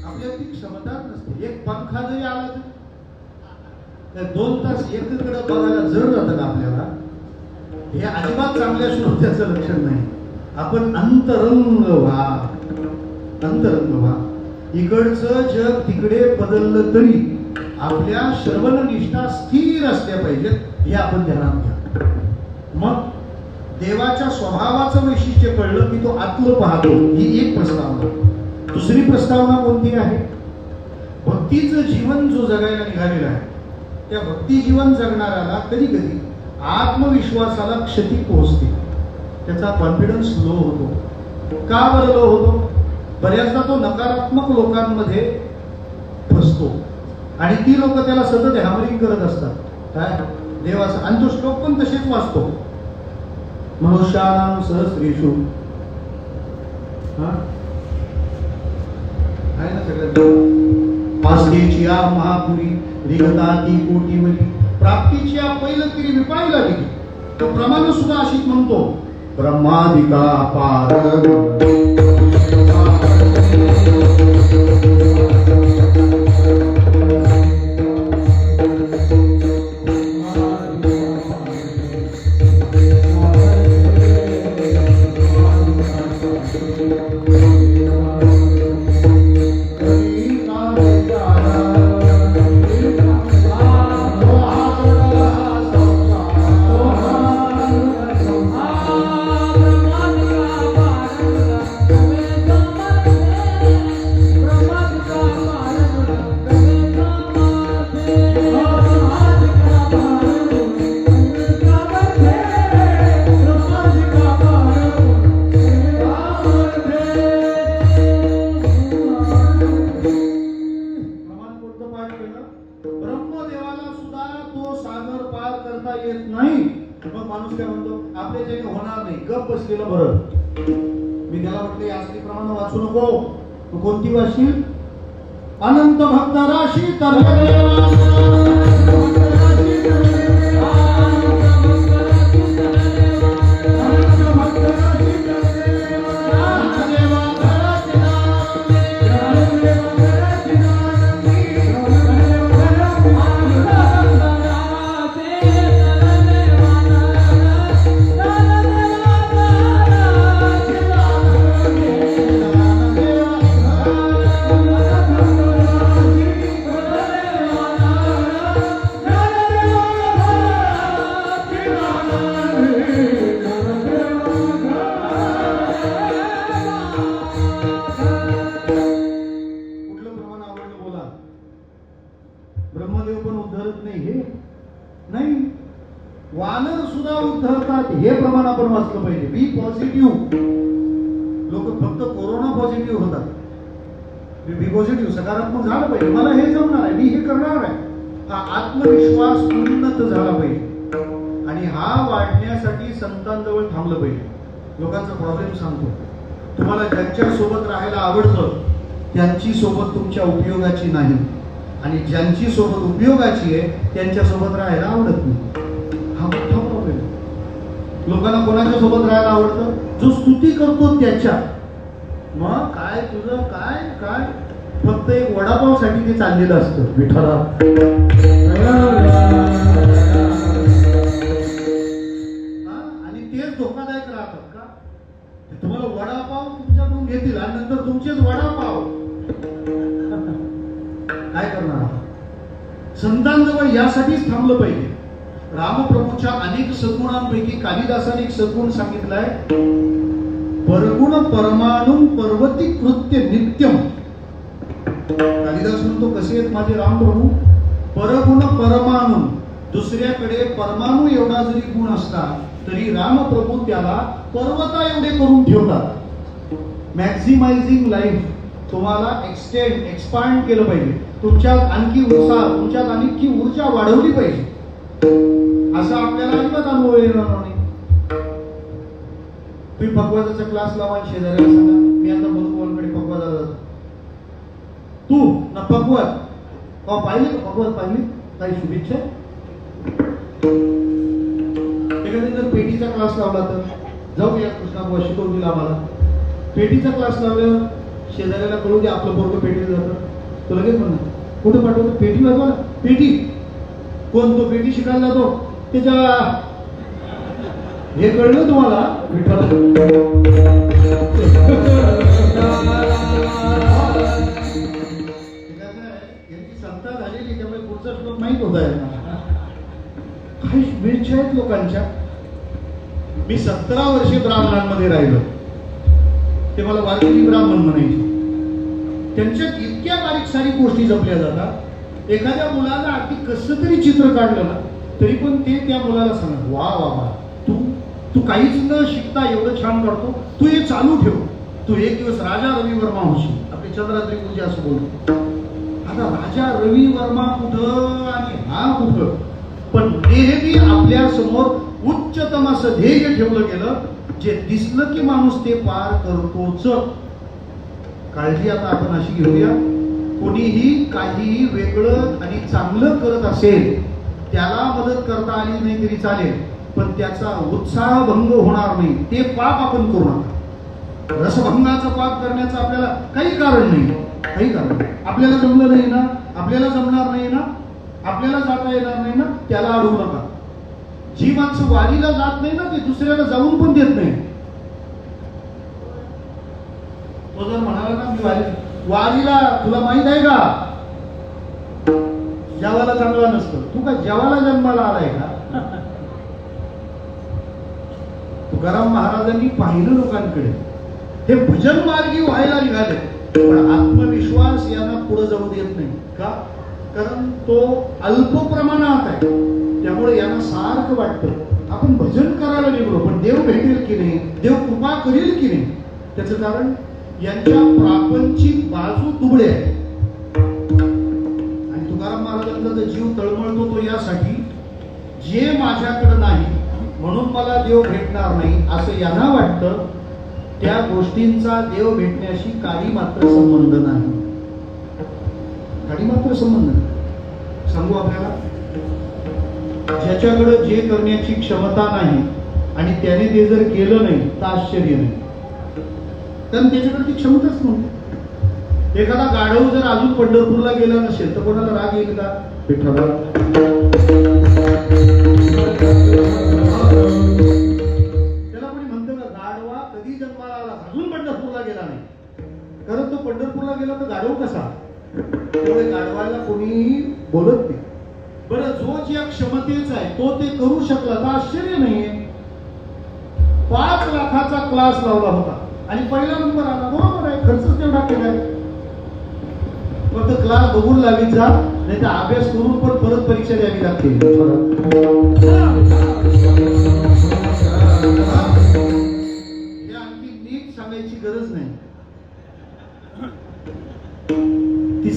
आपल्या ती क्षमता नसते. एक पंखा जरी आला तर 2 तास एकीकडे बघायला जड जातं का आपल्याला? हे अजिबात चांगल्या श्रोत्याचं लक्षण नाही. आपण अंतरंग व्हा. इकडचं जग तिकडे बदललं तरी आपल्या श्रवण निष्ठा स्थिर असल्या पाहिजेत, हे आपण ध्यानात घ्या. मग देवाच्या स्वभावाचं वैशिष्ट्य कळलं की तो आत्म पाहतो, ही एक प्रस्तावना. दुसरी प्रस्तावना कोणती आहे? भक्तीचं जीवन जो जगायला निघालेला आहे, त्या भक्ती जीवन जगणाऱ्याला कधी कधी आत्मविश्वासाला क्षती पोहोचते, त्याचा कॉन्फिडन्स लो होतो. का बरं लो होतो? बऱ्याचदा तो नकारात्मक लोकांमध्ये फसतो आणि ती लोक त्याला सतत हॅमरिंग करत असतात. काय देवाचा, आणि तो श्लोक पण तसेच वाचतो, मनुष्याणां सहस्रेषु, आहे ना सगळ्यात, आस्तेची या महापुरी रिगता ती कोटीवली, प्राप्तीची या पहिलं किरी विपाळीला गेली. तो प्रमाण सुद्धा अशीच म्हणतो, ब्रह्मादिका पार. ब्रह्मदेवाला सुद्धा तो सागर पार करता येत नाही. मग माणूस काय म्हणतो, आपल्या जे होणार नाही, गप बसलेलं बरं. मी त्याला म्हटलं असली प्रमाण वाचू नको. तू कोणती वाचशील? अनंत भक्त राशी तर प्रमाणात हे प्रमाण आपण वाचलं पाहिजे. बी पॉझिटिव्ह. लोक फक्त कोरोना पॉझिटिव्ह होतात. बी पॉझिटिव्ह, सकारात्मक झालं पाहिजे. मला हे जमणार आहे, मी हे करणार आहे. हा आत्मविश्वास उन्नत झाला पाहिजे. आणि हा वाढण्यासाठी संतांजवळ थांबलं पाहिजे. लोकांचा प्रॉब्लेम सांगतो, तुम्हाला ज्यांच्या सोबत राहायला आवडतं त्यांची सोबत तुमच्या उपयोगाची नाही, आणि ज्यांची सोबत उपयोगाची आहे त्यांच्या सोबत राहायला आवडत नाही. हा मोठा प्रॉब्लेम. लोकांना कोणाच्या सोबत राहायला आवडतं? जो स्तुती करतो त्याच्या. मग काय तुझं काय काय फक्त एक वडापावसाठी ते चाललेलं असतं. विठ्ठला आणि तेच धोकादायक राहतात का? तुम्हाला वडापाव तुमच्याकडून घेतील आणि नंतर तुमचेच वडापाव. काय करणार? संतांजवळ यासाठीच थांबलं पाहिजे. रामप्रभूच्या अनेक सद्गुणांपैकी कालिदासाने एक सद्गुण सांगितलाय, परगुण परमाणुम पर्वती कृत्य नित्यम. कालिदास म्हणतो, कसे आहेत माझे रामप्रभू? परगुण परमाणु. दुसऱ्याकडे परमाणू एवढा जरी गुण असला तरी रामप्रभू त्याला पर्वता एवढे करून ठेवतात. मॅक्झिमायझिंग लाईफ. तुम्हाला एक्सपांड केलं पाहिजे. तुमच्यात आणखी उत्साह, तुमच्यात आणखी ऊर्जा वाढवली पाहिजे. असं आपल्याला अजिबात अनुभव येणार नाही. तुम्ही पकवाजाचा क्लास लावा, शेजाऱ्याला सांगा मी आता मधुबनकडे पकवाजाला जातो. तू ना पकवाज पाहिले का? पकवाज पाहिली? काही शुभेच्छा. एखाद्या जर पेटीचा क्लास लावला तर जाऊ या कृष्णा शिकवतील आम्हाला. पेटीचा क्लास लावल्यावर शेजाऱ्याला कळू दे आपलं पोरगं पेटीला जातं, तो लगेच म्हणणार कुठे पाठवतो? पेटी वाजवा. पेटी कोण? तो पेटी शिकायला जातो त्याच्या. हे कळलं तुम्हाला? विठ्ठल यांची संता झालेली, त्यामुळे पुढचा श्लोक माहित होता. काही शुभेच्छा आहेत लोकांच्या. मी 17 वर्षे ब्राह्मणांमध्ये राहिलो. ते मला वारकरी ब्राह्मण म्हणायचे. त्यांच्यात इतक्या बारीक सारीक गोष्टी जपल्या जातात. एखाद्या मुलाला अगदी कसं तरी चित्र काढलं ना तरी पण ते त्या मुलाला सांगत, वा वा वा, तू काहीच न शिकता एवढं छान काढतो, तू हे चालू ठेव, तू एक दिवस राजा रवी वर्मा होशील. आपली चंद्राद्री पूजा असं बोलतो. आता राजा रवी वर्मा कुठं आणि हा कुठं? पण नेहमी आपल्या समोर उच्चतम असं ध्येय ठेवलं गेलं, जे दिसलं की माणूस ते पार करतोच. काळजी आता आपण अशी घेऊया, कोणीही काहीही वेगळं आणि चांगलं करत असेल त्याला मदत करता आली नाही तरी चालेल, पण त्याचा उत्साह भंग होणार नाही. ते पाप आपण करू नका. रसभंगाचा पाप करण्याचं आपल्याला काही कारण नाही. काही कारण आपल्याला जमलं नाही ना, आपल्याला जमणार नाही ना, आपल्याला जाता येणार नाही ना, त्याला अडवू नका. जी माणसं वारीला जात नाही ना ते दुसऱ्याला जाऊन पण देत नाही. तो जर म्हणाला ना मी वारीला, तुला माहित आहे का जेवायला चांगला नसतं, तू काय जेवायला जन्माला आलाय का? तुकाराम महाराजांनी पाहिलं लोकांकडे, हे भजन मार्गी व्हायला निघाले, पण आत्मविश्वास यांना पुढे जाऊ देत नाही. का? कारण तो अल्प प्रमाणात आहे. त्यामुळे यांना सारखं वाटतं आपण भजन करायला निघलो, पण देव भेटेल की नाही, देव कृपा करेल की नाही. त्याचं कारण यांच्या प्रापंचिक बाजू दुबळे आहे. आणि तुकाराम महाराजांचा तर जीव तळमळतो तो यासाठी, जे माझ्याकडे नाही म्हणून मला देव भेटणार नाही असं यांना वाटतं. त्या गोष्टींचा देव भेटण्याशी काही मात्र संबंध नाही. काही मात्र संबंध नाही. सांगू आपल्याला, ज्याच्याकडे जे करण्याची क्षमता नाही आणि त्याने ते जर केलं नाही तर आश्चर्य नाही, कारण त्याच्याकडे ती क्षमताच नव्हती. एखादा गाढव जर अजून पंढरपूरला गेला नसेल तर कोणाला राग येईल का? त्याला कोणी म्हणतं का गाढवा कधी जन्माला आला अजून पंढरपूरला गेला नाही? कारण तो पंढरपूरला गेला तर गाढव कसा? त्यामुळे गाढवायला कोणीही बोलत नाही. बरं, जो ज्या क्षमतेचा आहे तो ते करू शकला तर आश्चर्य नाहीये. 5 लाखाचा क्लास लावला होता आणि पहिला नंबर आला. बरोबर आहे, खर्च तेवढा केलाय. फक्त क्लास बघून लागीत जा, नाही तर अभ्यास करून पण परत परीक्षा द्यावी लागते.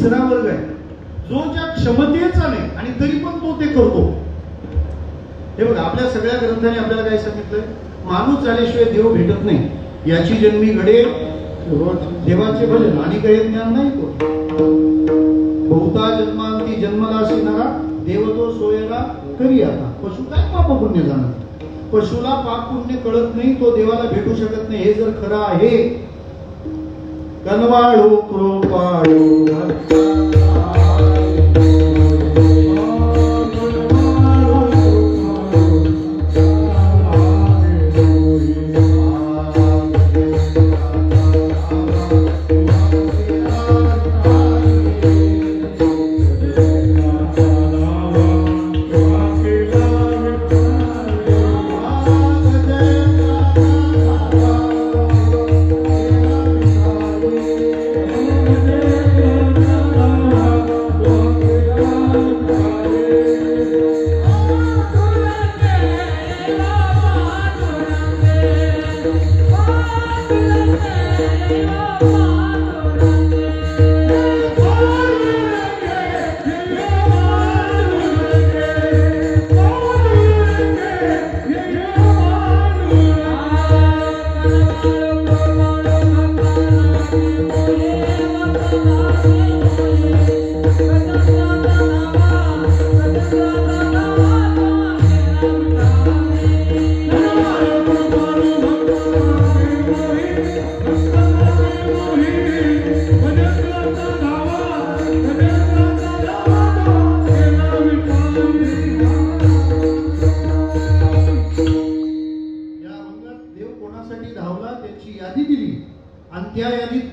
तिसरा वर्ग आहे जो ज्या क्षमतेचा नाही आणि तरी पण तो ते करतो. हे बघा, आपल्या सगळ्या ग्रंथांनी आपल्याला काय सांगितलंय? माणूस झाल्याशिवाय देव भेटत नाही. याची जन्मी घडे देवाचे भजन आणि गळे ज्ञान नाही तो. बहुता जन्मांती जन्मला असणारा देव तो सोयरा करी आता. पशु काय पाप पुण्य जाणार? पशुला पाप पुण्य कळत नाही, तो देवाला भेटू शकत नाही. हे जर खरं आहे, कनवाळू कृपाळू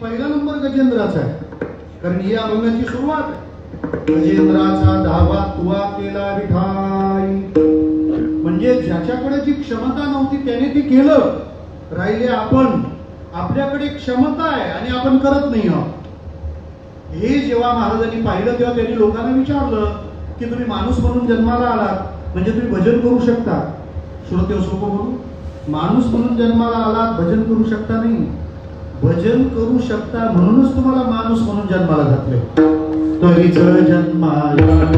पहिला नंबर गजेंद्राचा आहे. कारण ही अभंगाची सुरुवात आहे. गजेंद्राचा धावा तुवा केला विठाई. म्हणजे ज्याच्याकडे जी क्षमता नव्हती त्याने ती केलं. राहिले आपण, आपल्याकडे क्षमता आहे आणि आपण करत नाही आहोत. हे जेव्हा महाराजांनी पाहिलं तेव्हा त्यांनी लोकांना विचारलं की तुम्ही माणूस म्हणून जन्माला आलात म्हणजे तुम्ही भजन करू शकता. श्रोते सोपं बोलू, माणूस म्हणून जन्माला आलात भजन करू शकता नाही. भजन करू शकता म्हणूनच तुम्हाला माणूस म्हणून जन्माला घातले. तरीच जन्माला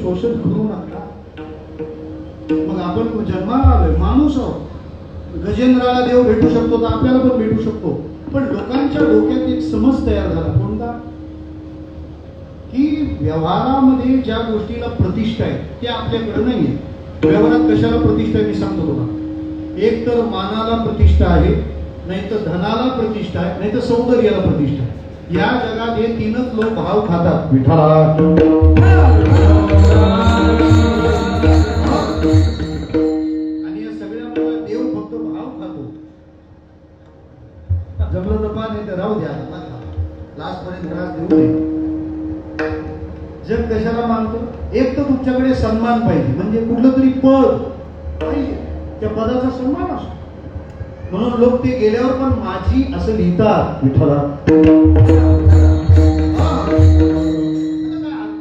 शोषण करू नका. मग आपण जन्माला आलोय, माणूस आहोत. गजेंद्राला देव भेटू शकतो तर आपल्याला पण भेटू शकतो. पण लोकांच्या डोक्यात एक समज तयार झाला कोणता, की व्यवहारामध्ये ज्या गोष्टीला प्रतिष्ठा आहे ते आपल्याकडे नाहीये. व्यवहारात कशाला प्रतिष्ठा आहे मी सांगतो तुम्हाला. एक तर मानाला प्रतिष्ठा आहे, नाही तर धनाला प्रतिष्ठा आहे, नाही तर सौंदर्याला प्रतिष्ठा आहे. या जगात हे तीनच लोक भाव खातात. विठ्ठला आणि या सगळ्यामुळे देव फक्त भाव खातो. जमलं तर पा, नाही तर राहू द्या, लास्ट पर्यंत त्रास देऊ नये. जग कशाला मानतो? एक तर तुमच्याकडे सन्मान पाहिजे, म्हणजे कुठलं तरी पद पाहिजे, त्या पदाचा सन्मान असतो. म्हणून लोक ते गेल्यावर पण माझी असं लिहितात. विठ्ठला अर्थ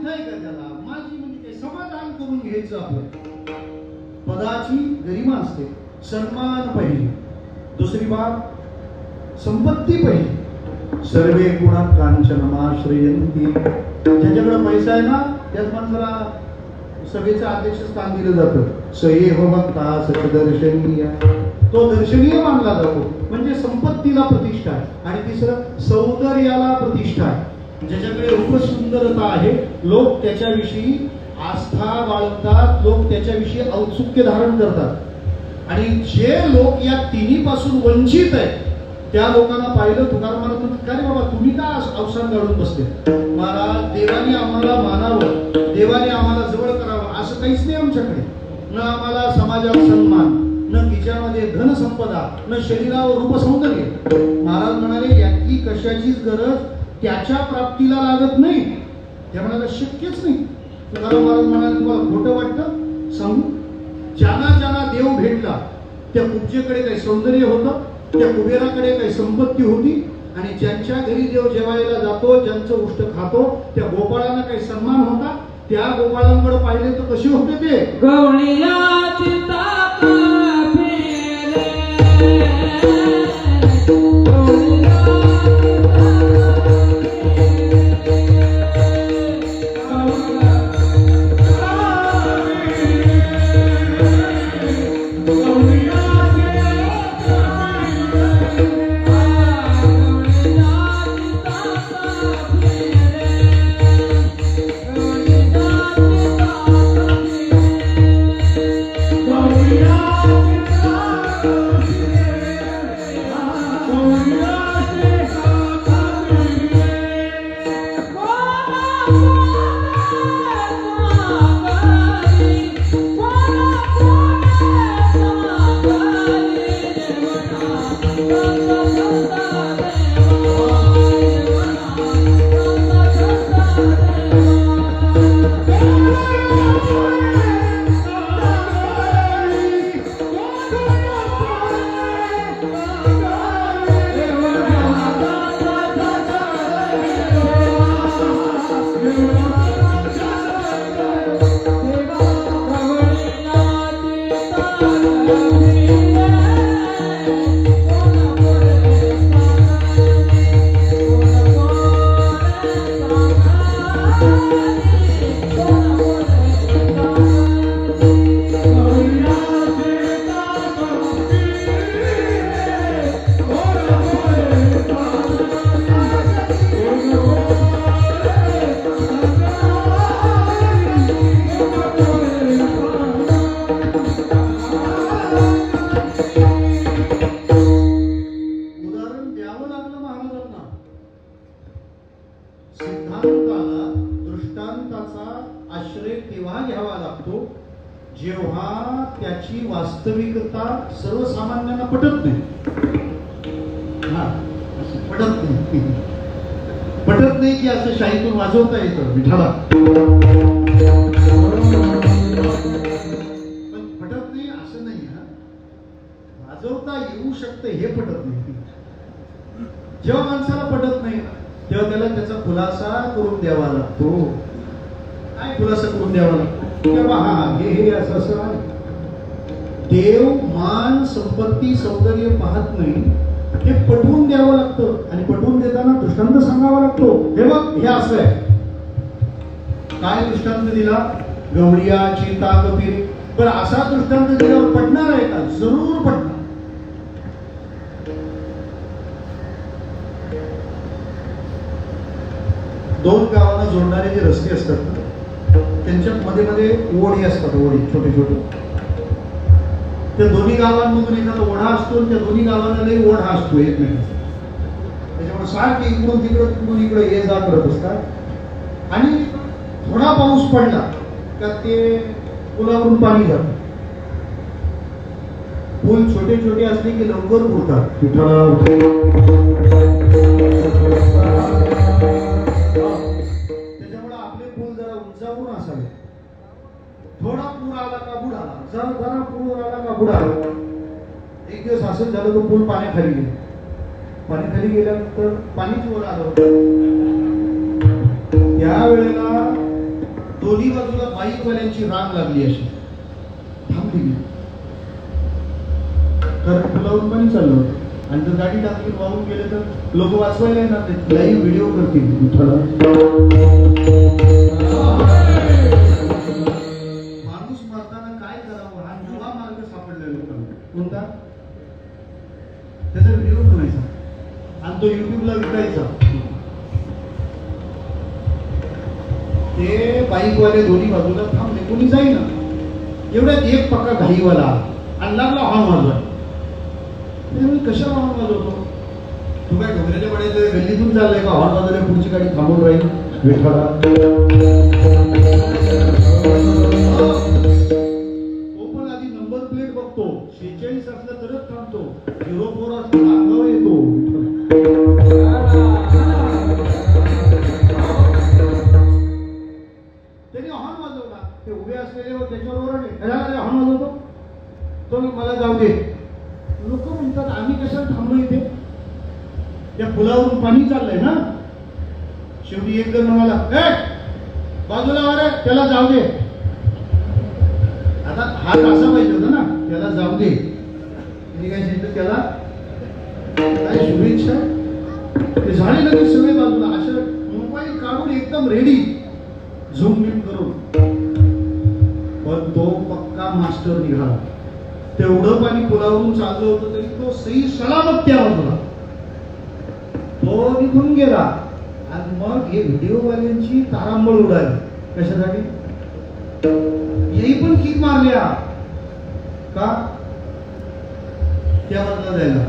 आहे का त्याला? माझी म्हणजे ते समाधान करून घ्यायचं. आपलं पदाची गरिमा असते, सन्मान पाहिजे. दुसरी बात संपत्ती पाहिजे. सर्वे गुणात कांचनमाश्रयंती. ज्याच्याकडे पैसा आहे ना त्याच माणसाला सभेचं अध्यक्षस्थान दिलं जातं. सये हो भक्ता सचदर्शनीय, तो दर्शनीय मानला जातो. म्हणजे संपत्तीला प्रतिष्ठा आहे. आणि तिसरं सौंदर्याला प्रतिष्ठा आहे. ज्याच्याकडे रूपसुंदरता आहे लोक त्याच्याविषयी आस्था बाळगतात, लोक त्याच्याविषयी औत्सुक्य धारण करतात. आणि जे लोक या तिन्ही पासून वंचित आहेत त्या लोकांना पाहिलं तुकाराम महाराज म्हणतात, का रे बाबा तुम्ही का अवसान काढून बसते? महाराज, देवाने आम्हाला मानावं, देवाने आम्हाला जवळ करावं असं काहीच नाही आमच्याकडे. न आम्हाला समाजात सन्मान, न खिच्यामध्ये धनसंपदा, न शरीरावर रूपसौंदर्य. महाराज म्हणाले याची कशाचीच गरज त्याच्या प्राप्तीला लागत नाही. त्या म्हणाला शक्यच नाही. तुकाराम महाराज म्हणाले तुम्हाला खोटं वाटतं सांगू, ज्यांना ज्यांना देव भेटला त्या कुब्जेकडे काही सौंदर्य होतं, त्या कुबेराकडे काही संपत्ती होती, आणि ज्यांच्या घरी देव जेवायला जातो, ज्यांचं उष्ट खातो त्या गोपाळांना काही सन्मान होता. त्या गोपाळांकडे पाहिले तर कसे होते ते गवळीयाची ताका फेरे, सिद्धांताला दृष्टांताचा आश्रय तेव्हा घ्यावा लागतो जेव्हा त्याची वास्तविकता सर्वसामान्यांना पटत नाही. पटत नाही की असं शाहीतून वाजवता येतं विठाला, पण पटत नाही असं नाही. वाजवता येऊ शकतं हे पटत नाही. जेव्हा माणसाला पटत नाही तेव्हा त्याला त्याचा खुलासा करून द्यावा लागतो. काय खुलासा करून द्यावा लागतो? तेव्हा हा हे असं असं आहे. देव मान संपत्ती सौंदर्य पाहत नाही, हे पटवून द्यावं लागतं. आणि पटवून देताना दृष्टांत सांगावा लागतो. हे बघ हे असं आहे. काय दृष्टांत दिला? गवळिया चिता कपिल. पण असा दृष्टांत दिल्यावर पटणार आहे का? जरूर पटणार. दोन गावांना जोडणारे जे रस्ते असतात त्यांच्या मध्ये मध्ये ओढी असतात, ओढी छोटे छोटे. त्या दोन्ही गावांमधून एखादा ओढा असतो, त्या दोन्ही गावांना लई ओढा असतो एकमेकांचा. त्याच्यामुळे सारखे इकडून तिकडं तिकडून इकडं ये जा करत असतात. आणि थोडा पाऊस पडला का ते पुलावरून पाणी जातं. पूल छोटे छोटे असले की लवकर उडतात. त्याच्यामुळे आपले पूल जरा उंचावून असावे. थोडा पूर आला का बुडाला, जरा पूर आला का बुडाला. एक दिवस असं झालं तो पूल पाण्याखाली गेला. पाण्याखाली गेल्यानंतर पाणीच वर आलं होतं. त्यावेळेला दोन्ही बाजूला बाईकवाल्यांची रांग लागली, अशी थांबली. तर पुलावरून पाणी चाललं होतं आणि जर गाडी टाकली वाहून गेले तर लोक वाचवायला येणार नाही. लाईव्ह व्हिडिओ करतील. ते बाईकवाले दोन्ही बाजूला थांबले, कोणी जाईना. एवढ्यात एक पक्का घाईवाला आणि लागला हॉर्न वाजवायला. मी कशा हॉर्न वाजवतो? तू काय ढोकऱ्याच्या पाण्याचं गल्लीतून चाललंय का? हॉर्न वाजवल्या पुढची गाडी थांबवून राहील. विठ्ठला तो पण आधी नंबर प्लेट बघतो. 46 असलं तरच थांबतो. 04 असलं अंगावर येतो. त्यांनी हॉर्न वाजवला. ते उभे असलेले व त्याच्यावर ओरडले, हॉर्न वाजवतो तो, मला जाऊ दे. लोक म्हणतात आम्ही कशाला थांबलो इथे? त्या पुलावरून पाणी चाललंय ना. शेवटी एक जण म्हणाला, बाजूला वर त्याला जाऊ दे. आता हात असा पाहिजे होता ना, त्याला जाऊ दे. त्यांनी काय सांगितलं त्याला, काय शुभेच्छा. ते झाले लगेच सगळे बाजूला. अशा मोबाईल काढून एकदम रेडी, झूम बिम करून. पण तो पक्का मास्टर निघाला. तेवढं पाणी पुलावरून चाललं होतं तरी तो सही सलामत त्या बाजूला तो निघून गेला. आणि मग हे व्हिडिओवाल्यांची तारांबळ उडाली. कशासाठी? येई पण किक मारल्या का? त्या बाजूला जायला.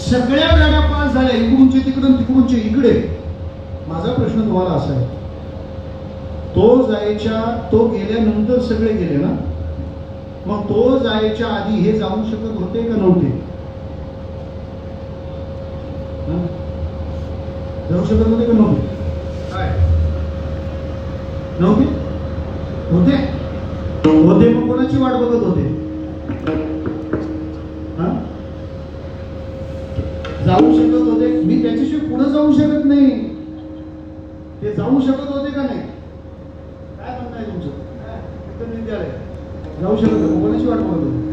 सगळ्या गाड्या पास झाल्या, इकडूनचे तिकडून तिकडूनचे इकडे. माझा प्रश्न तुम्हाला असा आहे, तो गेल्यानंतर सगळे गेले ना, मग तो जायच्या आधी हे जाऊ शकत होते का नव्हते? जाऊ शकत होते का नव्हते? काय नव्हते? होते होते. मग कोणाची वाट बघत होते? जाऊ शकत होते. मी त्याच्याशिवाय पुढे जाऊ शकत नाही. ते जाऊ शकत होते का नाही? काय म्हणणं आहे तुमचं? विद्यालय जाऊ शकत होते. कोणाची वाट बघत होते?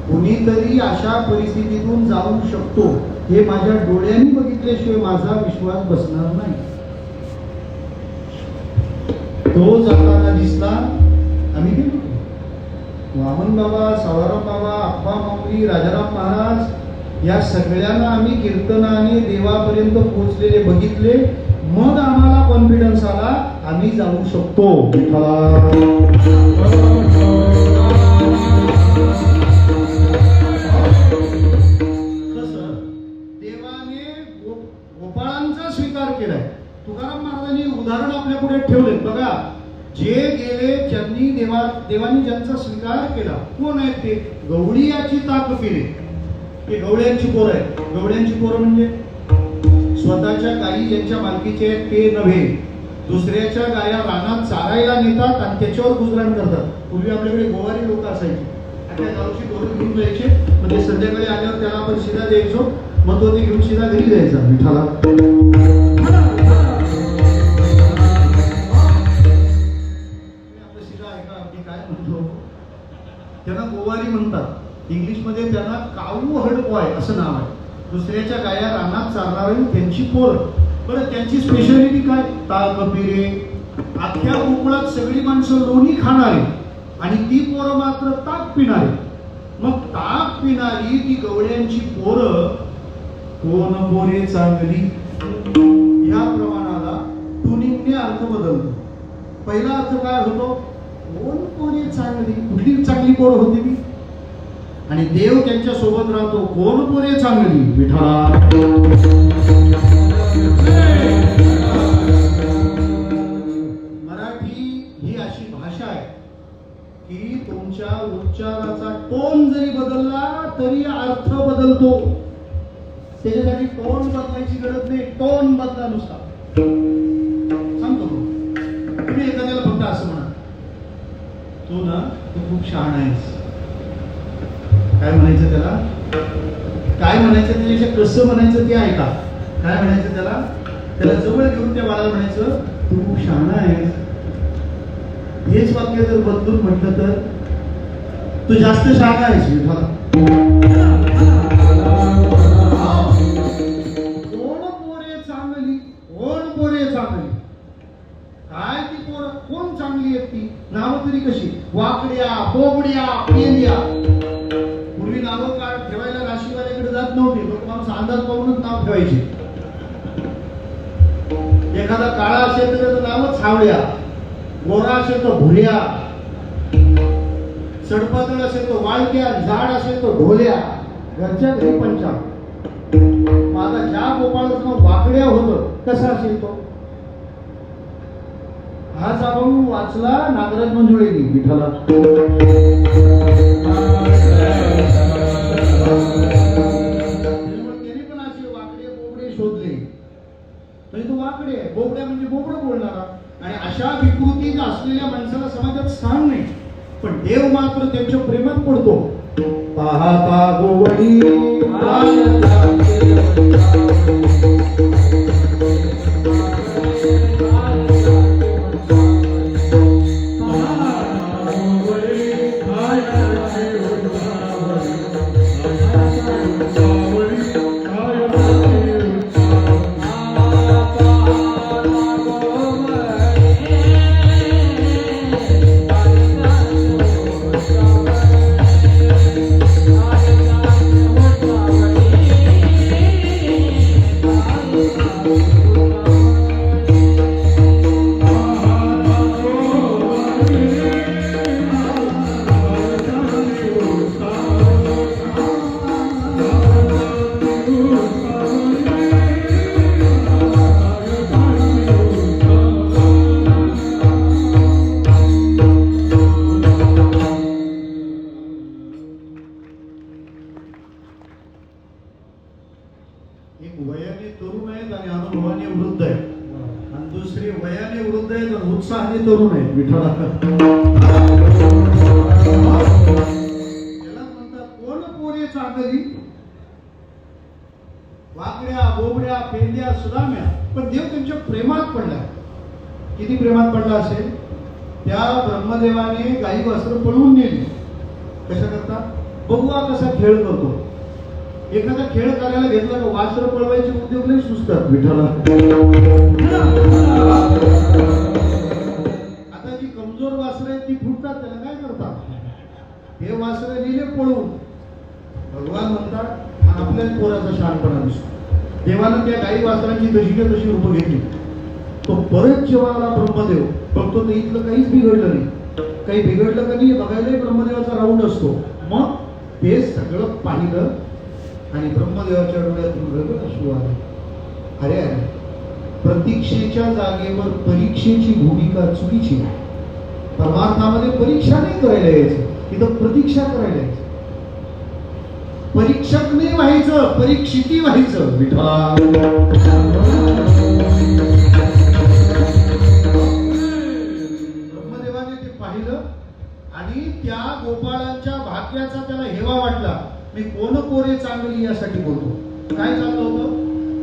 कुणीतरी अशा परिस्थितीतून जाऊ शकतो हे माझ्या डोळ्यांनी बघितल्याशिवाय माझा विश्वास बसणार नाही. तो जाताना दिसला. आम्ही गेलो. वामन बाबा, सावराम बाबा, अप्पा माऊली, राजाराम महाराज या सगळ्यांना आम्ही कीर्तनाने देवापर्यंत पोहोचलेले बघितले. मग आम्हाला कॉन्फिडन्स आला, आम्ही जाऊ शकतो. गोपाळांचा स्वीकार केलाय. तुकाराम महाराजांनी उदाहरण आपल्या पुढे ठेवले बघा. जे गेले, ज्यांनी देवानी ज्यांचा स्वीकार केला, कोण आहेत ते? गवळीयाची ताक पिले. ते गवळ्यांची पोरं आहेत. गवळ्यांची पोरं म्हणजे स्वतःच्या गायी ज्यांच्या मालकीचे आहेत ते नव्हे, दुसऱ्याच्या गाया रानात चारायला नेतात आणि त्याच्यावर गुजराण करतात. पूर्वी आपल्याकडे गोवारी लोक असायचे. त्या गावची ढोरं घेऊन जायचे. म्हणजे संध्याकाळी आल्यावर त्याला आपण शिधा द्यायचो. मग तो ते घेऊन शिधा घरी जायचा विठाला. काय म्हणतो त्यांना गोवारी म्हणतात. इंग्लिश मध्ये त्यांना काऊ हर्ड बॉय असं नाव आहे. दुसऱ्याच्या गाया रानात चालणारी त्यांची पोरं. बरं, त्यांची स्पेशालिटी काय? ताक पिरे. अख्ख्या कोकणात सगळी माणसं लोणी खाणारी आणि ती पोरं मात्र ताक पिणारी. मग ताक पिणारी ती गवळ्यांची पोरं कोण पोरे चांगली या प्रमाणाला ट्युनिंगने अर्थ बदलतो. पहिला अर्थ काय होतो? कोण पोरे चांगली. कुठली चांगली पोरं होती ती? आणि देव त्यांच्या सोबत राहतो. कोण पोरे चांगली? विठ्ठला. मराठी ही अशी भाषा आहे की तुमच्या उच्चाराचा टोन जरी बदलला तरी अर्थ बदलतो. त्याच्यासाठी टोन बदलायची गरज नाही. टोन बदला नुसता. सांगतो तुम्ही एखाद्याला फक्त असं म्हणा, तू ना तू खूप शहाणा आहेस. काय म्हणायचं त्याला? काय म्हणायचं त्याच्यापेक्षा कसं म्हणायचं ते ऐका. काय म्हणायचं त्याला? त्याला जवळ घेऊन त्या बाळाला म्हणायचं तू खूप शहाणा आहेस. हेच वाक्य जर बदलून म्हटलं तर तू जास्त शहाणा आहेस. कोण पोरे चांगली, कोण पोरे चांगली. काय ती पोरं कोण चांगली आहेत ती? नावं तरी कशी? वाकड्या, बोबड्या, पेंद्या. पूर्वी नावं काढ ठेवायला राशीवाल्याकडे जात नव्हते. लोक माणूस अंदाज पाहूनच नाव ठेवायचे. एखादा काळा असेल तर त्याचं नावच सावळ्या, गोरा असेल तर भुऱ्या, सडपातळ असेल तो वाळक्या, झाड असेल तो ढोल्या. घरच्या घरी पंचा. माझा ज्या गोपाळाचं नाव वाकड्या होतं कसा असेल तो? हा जाऊन वाचला नागराज मंजुळेनी विठाला. त्याने पण असे वाकडे बोबडे शोधले. म्हणजे तो वाकडे आहे, बोबड्या म्हणजे बोबडं बोलणारा. आणि अशा विकृती असलेल्या माणसाला समाजात स्थान नाही. पण देव मात्र त्यांच्या प्रेमात पडतो. पाहता गोवडी एक वयाने तरुण आहेत आणि अनुभवाने वृद्ध आहेत. आणि दुसरी वयाने वृद्ध आहेत आणि उत्साहाने तरुण आहेत. विठ्ठला त्याला म्हणतात कोण पोरे चांगली, वाकड्या बोबड्या पेंड्या सुदाम्या. पण देव त्यांच्या प्रेमात पडला. किती प्रेमात पडला असेल? त्या ब्रह्मदेवाने गाई वस्त्र पळवून नेली. कशा करता? बघूया कसा खेळ करतो. एखादा खेळ करायला घेतला का वासर पळवायचे उद्योग नाही सुचतात. विठ्ठला आता जी कमजोर वासरं आहेत ती फुटतात. त्याला काय करतात? हे वासरं लिहिले पळवून. भगवान म्हणतात हा आपल्याच पोराचा शहाणपणा दिसतो. देवानं त्या गाई वासरांची जशीच्या तशी रूपं घेतली. तो परत जेव्हा आला ब्रह्मदेव बघतो तर इथलं काहीच बिघडलं नाही. काही बिघडलं का नाही बघायलाही ब्रह्मदेवाचा राऊंड असतो. मग ते सगळं पाहिलं आणि ब्रह्मदेवाच्या डोळ्यातून रगत अश्रू आले. अरे अरे, प्रतीक्षेच्या जागेवर परीक्षेची भूमिका चुकीची. परमार्थामध्ये परीक्षा नाही करायला यायचं, इथं प्रतीक्षा करायला यायचं. परीक्षक नाही व्हायचं, परीक्षिती व्हायचं. विठ्ठला ब्रह्मदेवाने ते पाहिलं आणि त्या गोपाळांच्या भाग्याचा त्याला हेवा वाटला. मी कोण कोरे चांगली यासाठी बोलतो. काय चाललं होतं?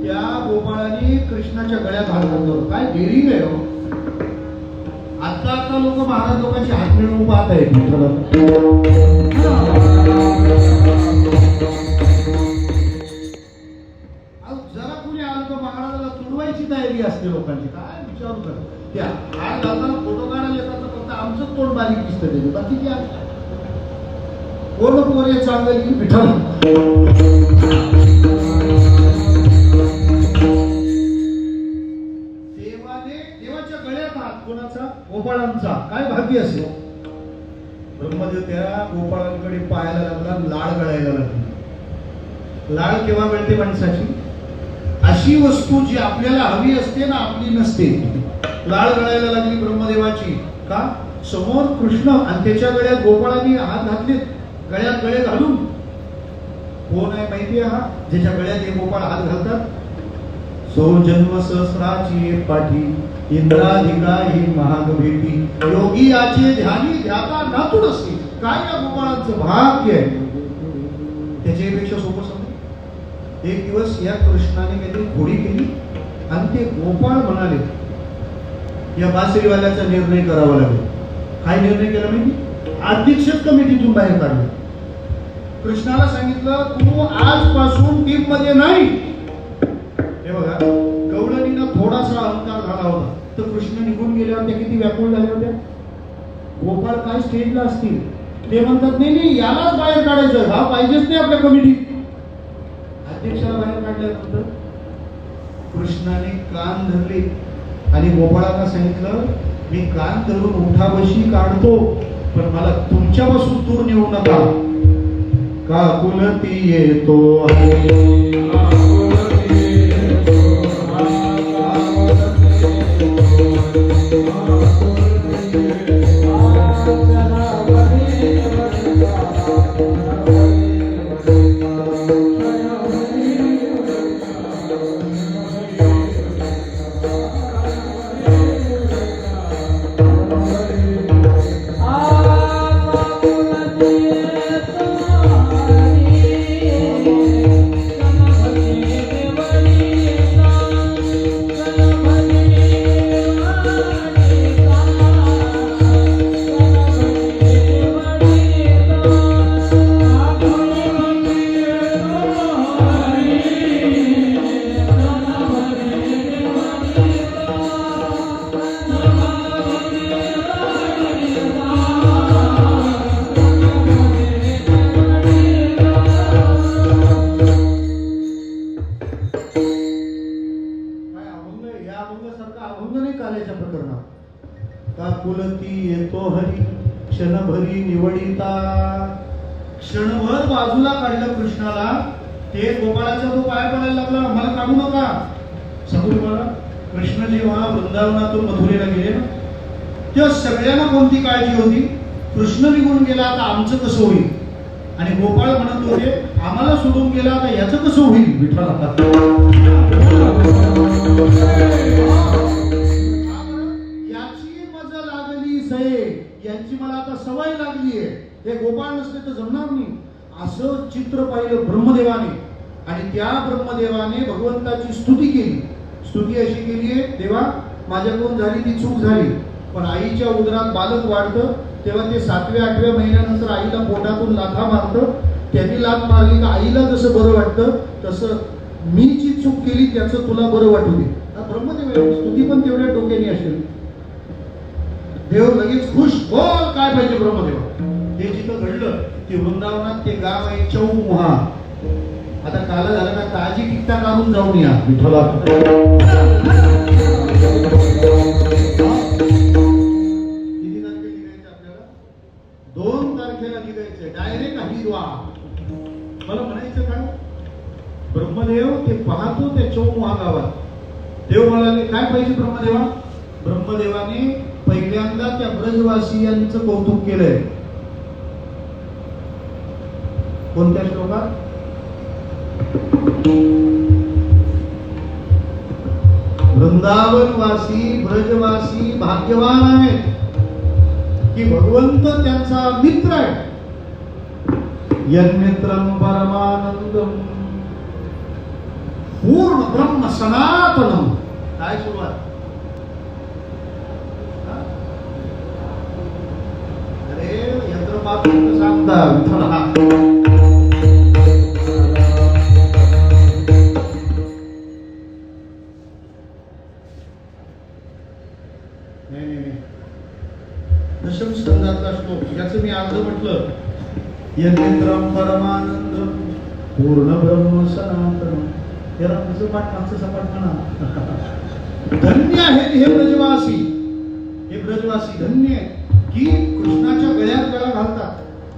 त्या गोपाळाने कृष्णाच्या गळ्यात हात घातला होता. काय डेअरिंग आहे हो. आता लोक महाराज लोकांची हात मिळवून पाहत आहेत. जरा कुणी आलं तर महाराजाला तुडवायची तयारी असते लोकांची. काय विचारू कर त्या हात घालताना फोटो काढायला येतात तर फक्त आमचं तोंड बारीक दिसतं त्याचे. बाकी क्या कोण कोरे चांगली. विठ्ठल देवाच्या गळ्यात हात कोणाचा? गोपाळांचा. काय भाग्य असेल. ब्रह्मदेव त्या गोपाळांकडे पाहायला लागला. लाळ गळायला लागली. लाळ केव्हा मिळते माणसाची? अशी वस्तू जी आपल्याला हवी असते ना आपली नसते. लाळ गळायला लागली ब्रह्मदेवाची. का? समोर कृष्ण आणि त्याच्या गळ्यात गोपाळांनी हात घातले. गळ्यात गळे घालून. कोण आहे माहिती आहे हा ज्याच्या गळ्यात हे गोपाळ हात घालतात? सो जन्म सहस्राची एक पाठी, इंद्राधिका ही महाग भेटी, योगी याचे ध्यानी ध्याता नातूड असते. काय या गोपाळांचं भाग्य आहे. त्याच्यापेक्षा सोपं समज. एक दिवस या कृष्णाने काहीतरी घोडी केली आणि ते गोपाळ म्हणाले या बासरीवाल्याचा निर्णय करावा लागेल. काय निर्णय केला माहिती? अध्यक्षच कमिटीतून बाहेर काढलं. कृष्णाला सांगितलं तू आजपासून टीम मध्ये नाही. हे बघा गवळणीनं थोडासा अहंकार झाला होता तर कृष्ण निघून गेल्यावर त्या किती व्याकुळ झाल्या होत्या. गोपाळ काय स्टेजला असतील. ते म्हणतात नाही नाही यालाच बाहेर काढायचं. हा पाहिजेच नाही आपल्या कमिटीत. अध्यक्षाला बाहेर काढल्यानंतर कृष्णाने कान धरले आणि गोपाळांना सांगितलं, मी कान धरून उठावशी काढतो, पण मला तुमच्यापासून दूर नेऊ नका. का कुलती येतो क्षणभरी निवडिता. क्षणभर बाजूला काढलं कृष्णाला. ते गोपाळाचा तो पाय पडायला लागला, मला काढू नका. सांगू तुम्हाला, कृष्ण जेव्हा वृंदावनातून मथुरेला गेले ना, तेव्हा सगळ्यांना कोणती काळजी होती? कृष्ण निघून गेला, आता आमचं कसं होईल? आणि गोपाळ म्हणत होते, आम्हाला सोडून गेला, आता याचं कसं होईल? विठ्ठला यांची मला आता सवय लागली आहे, हे गोपाळ नसते तर जमणार नाही. असं चित्र पाहिलं ब्रह्मदेवाने. आणि त्या ब्रह्मदेवाने भगवंताची स्तुती केली. स्तुती अशी केली आहे, देवा माझ्याकडून झाली ती चूक झाली, पण आईच्या उदरात बालक वाढतं तेव्हा ते 7व्या 8व्या महिन्यानंतर आईला पोटातून लाथा मारतं. त्यांनी लाथ मारली का आईला जसं बरं वाटतं, तसं मी जी चूक केली त्याचं तुला बरं वाटू दे. ब्रह्मदेव स्तुती पण तेवढ्या डोक्याने असेल. देव लगेच खुश, बोल काय पाहिजे ब्रह्मदेवा. ते जिथं घडलं ते वृंदावनात, ते गाव आहे चौमुहा. आता काल झालं का, ताजी टिकता काढून जाऊन या विठ्ठला. किती तारखेला निघायचं आपल्याला? 2 तारखेला निघायचं डायरेक्ट हरिद्वार. मला म्हणायचं काय, ब्रह्मदेव ते पाहतो त्या चौमुहा गावात. देव म्हणाले काय पाहिजे ब्रह्मदेवा? ब्रह्मदेवाने पहिल्यांदा त्या ब्रजवासियांचं कौतुक केलंय. कोणत्या श्लोकात? वृंदावनवासी ब्रजवासी भाग्यवान आहेत की भगवंत त्यांचा मित्र आहे. यन्मित्रं परमानंदम पूर्ण ब्रह्म सनातनम. काय सुरुवात? अरे यंत्रपात सांगता विठ्ठला. दशम स्कंदातला श्लोक, याचं मी आज म्हटलं, यन्मित्रं परमानंदम पूर्ण ब्रह्म सनातनम. त्याला तुझं पाठ मागचं सपाट म्हणा. धन्य आहेत हे ब्रजवासी. हे ब्रजवासी धन्य आहेत की कृष्णाच्या गळ्यात गळा घालतात.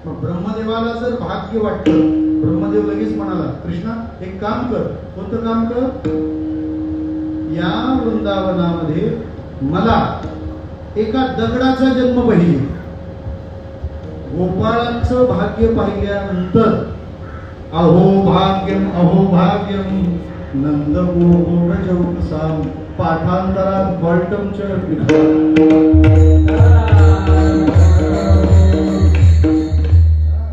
मग ब्रह्मदेवाला जर भाग्य वाटलं, ब्रह्मदेव लगेच म्हणाला, कृष्णा एक काम कर. कोणतं काम कर? या वृंदावनामध्ये मला एका दगडाचा जन्म पाहिजे. गोपाळांचं भाग्य पाहिल्यानंतर अहो भाग्यम नंद गोकुळसाम. पाठांतरात बॉल्टमच्या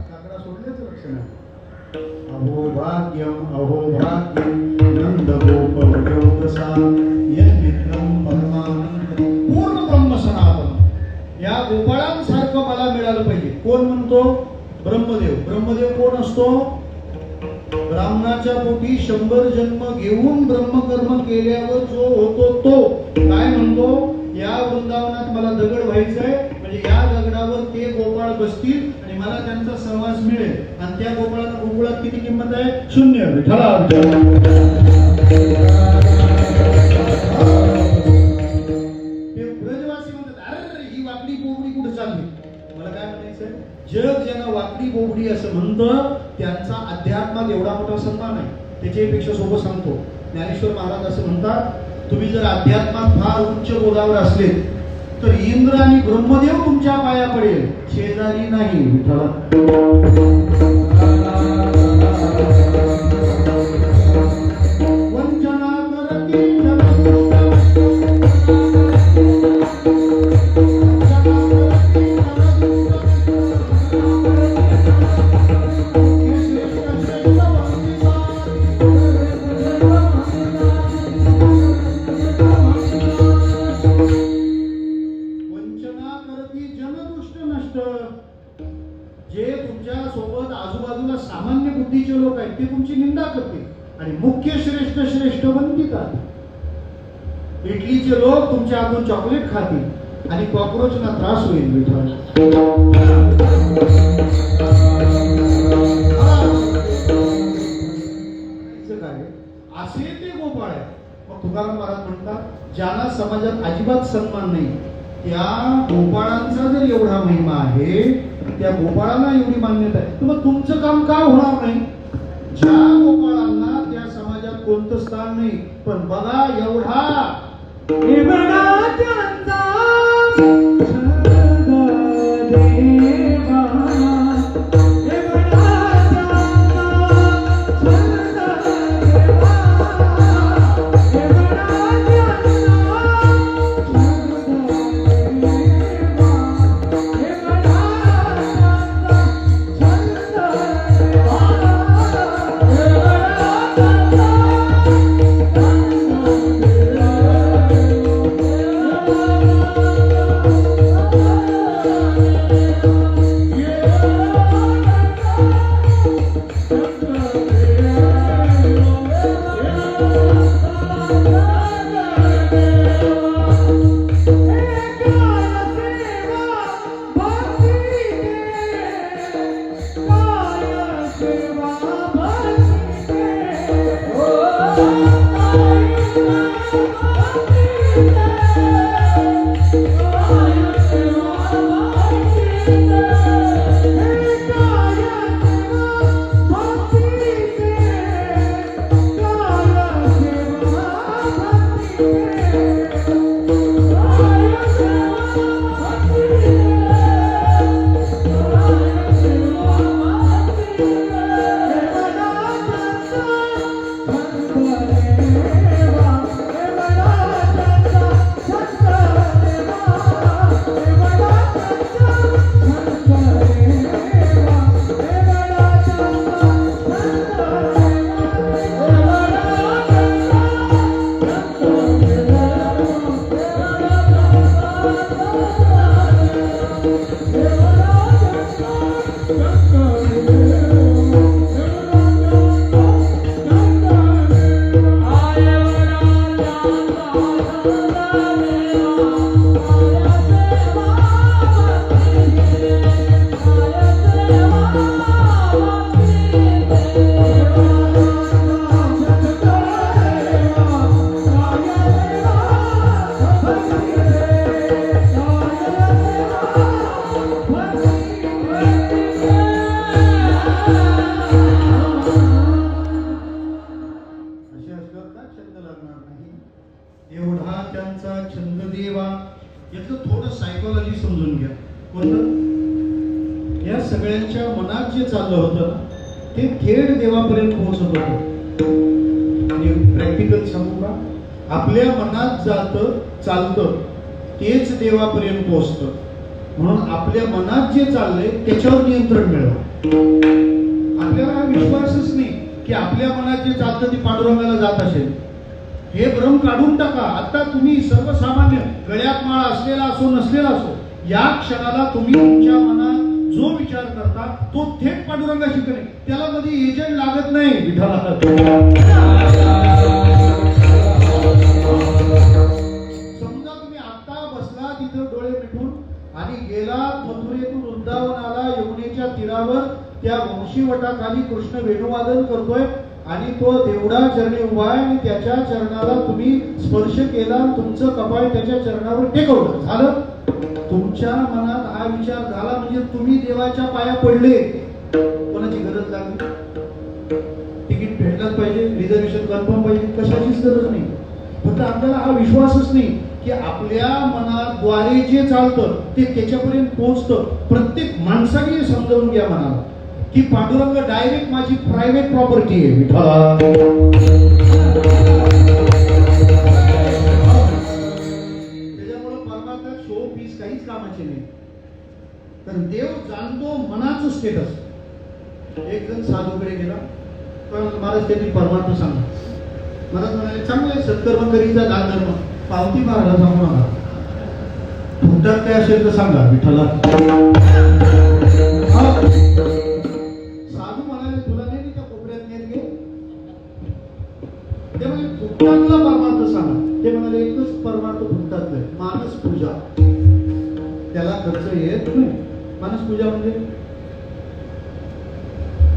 काकडा सोडल्याच लक्षण आहे. अहो भाग्यम नंद गोकुळसाम यन्मित्रं परमानंदम पूर्ण ब्रह्म सनातन. या गोपाळांसारखं मला मिळालं पाहिजे. कोण म्हणतो? ब्रह्मदेव. ब्रह्मदेव कोण असतो? ब्राह्मणाच्या पोटी 100 जन्म घेऊन ब्रह्मकर्म केल्यावर जो होतो तो. काय म्हणतो? या वृंदावनात मला दगड व्हायचंय, म्हणजे या दगडावर ते गोपाळ बसतील आणि मला त्यांचा सहवास मिळेल. आणि त्या गोपाळाला गोकुळात किती किंमत आहे? 0. विठ्ठला वाकडी बोबडी असं म्हणतं, त्यांचा अध्यात्मात एवढा मोठा सन्मान आहे. त्याच्यापेक्षा सोबत सांगतो, ज्ञानेश्वर महाराज असं म्हणतात, तुम्ही जर अध्यात्मात फार उच्च बोधावर असले तर इंद्र आणि ब्रह्मदेव तुमच्या पाया पडेल, शेजारी नाही. विठ्ठला वंचना करती जे तुमच्या सोबत आजूबाजूला सामान्य बुद्धीचे लोक आहेत ते तुमची निंदा करतील आणि मुख्य श्रेष्ठ श्रेष्ठ वंदितात. इटलीचे लोक तुमच्या हातून चॉकलेट खातील आणि कॉक्रोचना त्रास होईल. विठ्ठल काय असे ते गोपाळ आहे. मग तुकाराम महाराज म्हणतात, ज्यांना समाजात अजिबात सन्मान नाही त्या गोपाळांचा जर एवढा महिमा आहे, त्या गोपाळांना एवढी मान्यता आहे, तर मग तुमचं काम का होणार नाही? ज्या गोपाळांना त्या समाजात कोणतं स्थान नाही, पण बघा एवढा एवढा त्यांचा छंद देवा. यातलं थोडं सायकोलॉजी समजून घ्या. कोणतं? या सगळ्यांच्या मनात जे चाललं होतं ना ते थेट देवापर्यंत पोहोचत होतं. आणि प्रॅक्टिकल सांगू का, आपल्या मनात जातं चालतं तेच देवापर्यंत पोहोचतं. म्हणून आपल्या मनात जे चाललंय त्याच्यावर नियंत्रण मिळवा. आपल्याला हा विश्वासच नाही की आपल्या मनात जे चालतं ते पांडुरंगाला जात असेल. हे भ्रम काढून टाका. आता तुम्ही सर्वसामान्य गळ्यात माळ असलेला असो नसलेला असो, या क्षणाला तुम्ही तुमच्या मनात जो विचार करता तो थेट पांडुरंगाशी करेल. त्याला कधी एजंट लागत नाही. विठ्ठला समजा तुम्ही आता बसला तिथं डोळे मिटून आणि गेला मथुरेतून वृंदावनाला, यमुनेच्या तीरावर त्या वंशीवटाखाली कृष्ण वेणुवादन करतोय. आणि तो देवडा चरणी उभा आहे आणि त्याच्या चरणाला तुम्ही स्पर्श केला, तुमचं कपाळ त्याच्या चरणावर टेकवलं, झालं. तुमच्या मनात हा विचार झाला म्हणजे तुम्ही देवाच्या पाया पडले. कोणाची गरज लागली? तिकीट भेटलाच पाहिजे, रिझर्वेशन कन्फर्म पाहिजे, कशाचीच गरज नाही. फक्त आपल्याला हा विश्वासच नाही की आपल्या मनाद्वारे जे चालतं ते त्याच्यापर्यंत पोहोचतं. प्रत्येक माणसाने समजावून घ्या मनाला की पांडुरंग डायरेक्ट माझी प्रायव्हेट प्रॉपर्टी आहे. विठ्ठला त्याच्यामुळे परमात्मा शो पीस काहीच कामाचे नाही. तर देव जाणतो मनाचं स्टेटस. एक जण साधूकडे गेला, पण महाराज त्यांनी परमात्मा सांगा. महाराज म्हणाले चांगलं आहे, सत्कर्म करीचा दान धर्म, पावती मारायला सांगू नका, तुमच्यात काय असेल तर सांगा. विठ्ठला साधू म्हणाले तुला नाही त्या कोपऱ्यात नेत गे. ते म्हणजे फुकटातला परमार्थ सांगा. ते म्हणाले एकच परमार्थ फुकटातलं आहे, मानस पूजा. त्याला खर्च येत नाही. मानस पूजा म्हणजे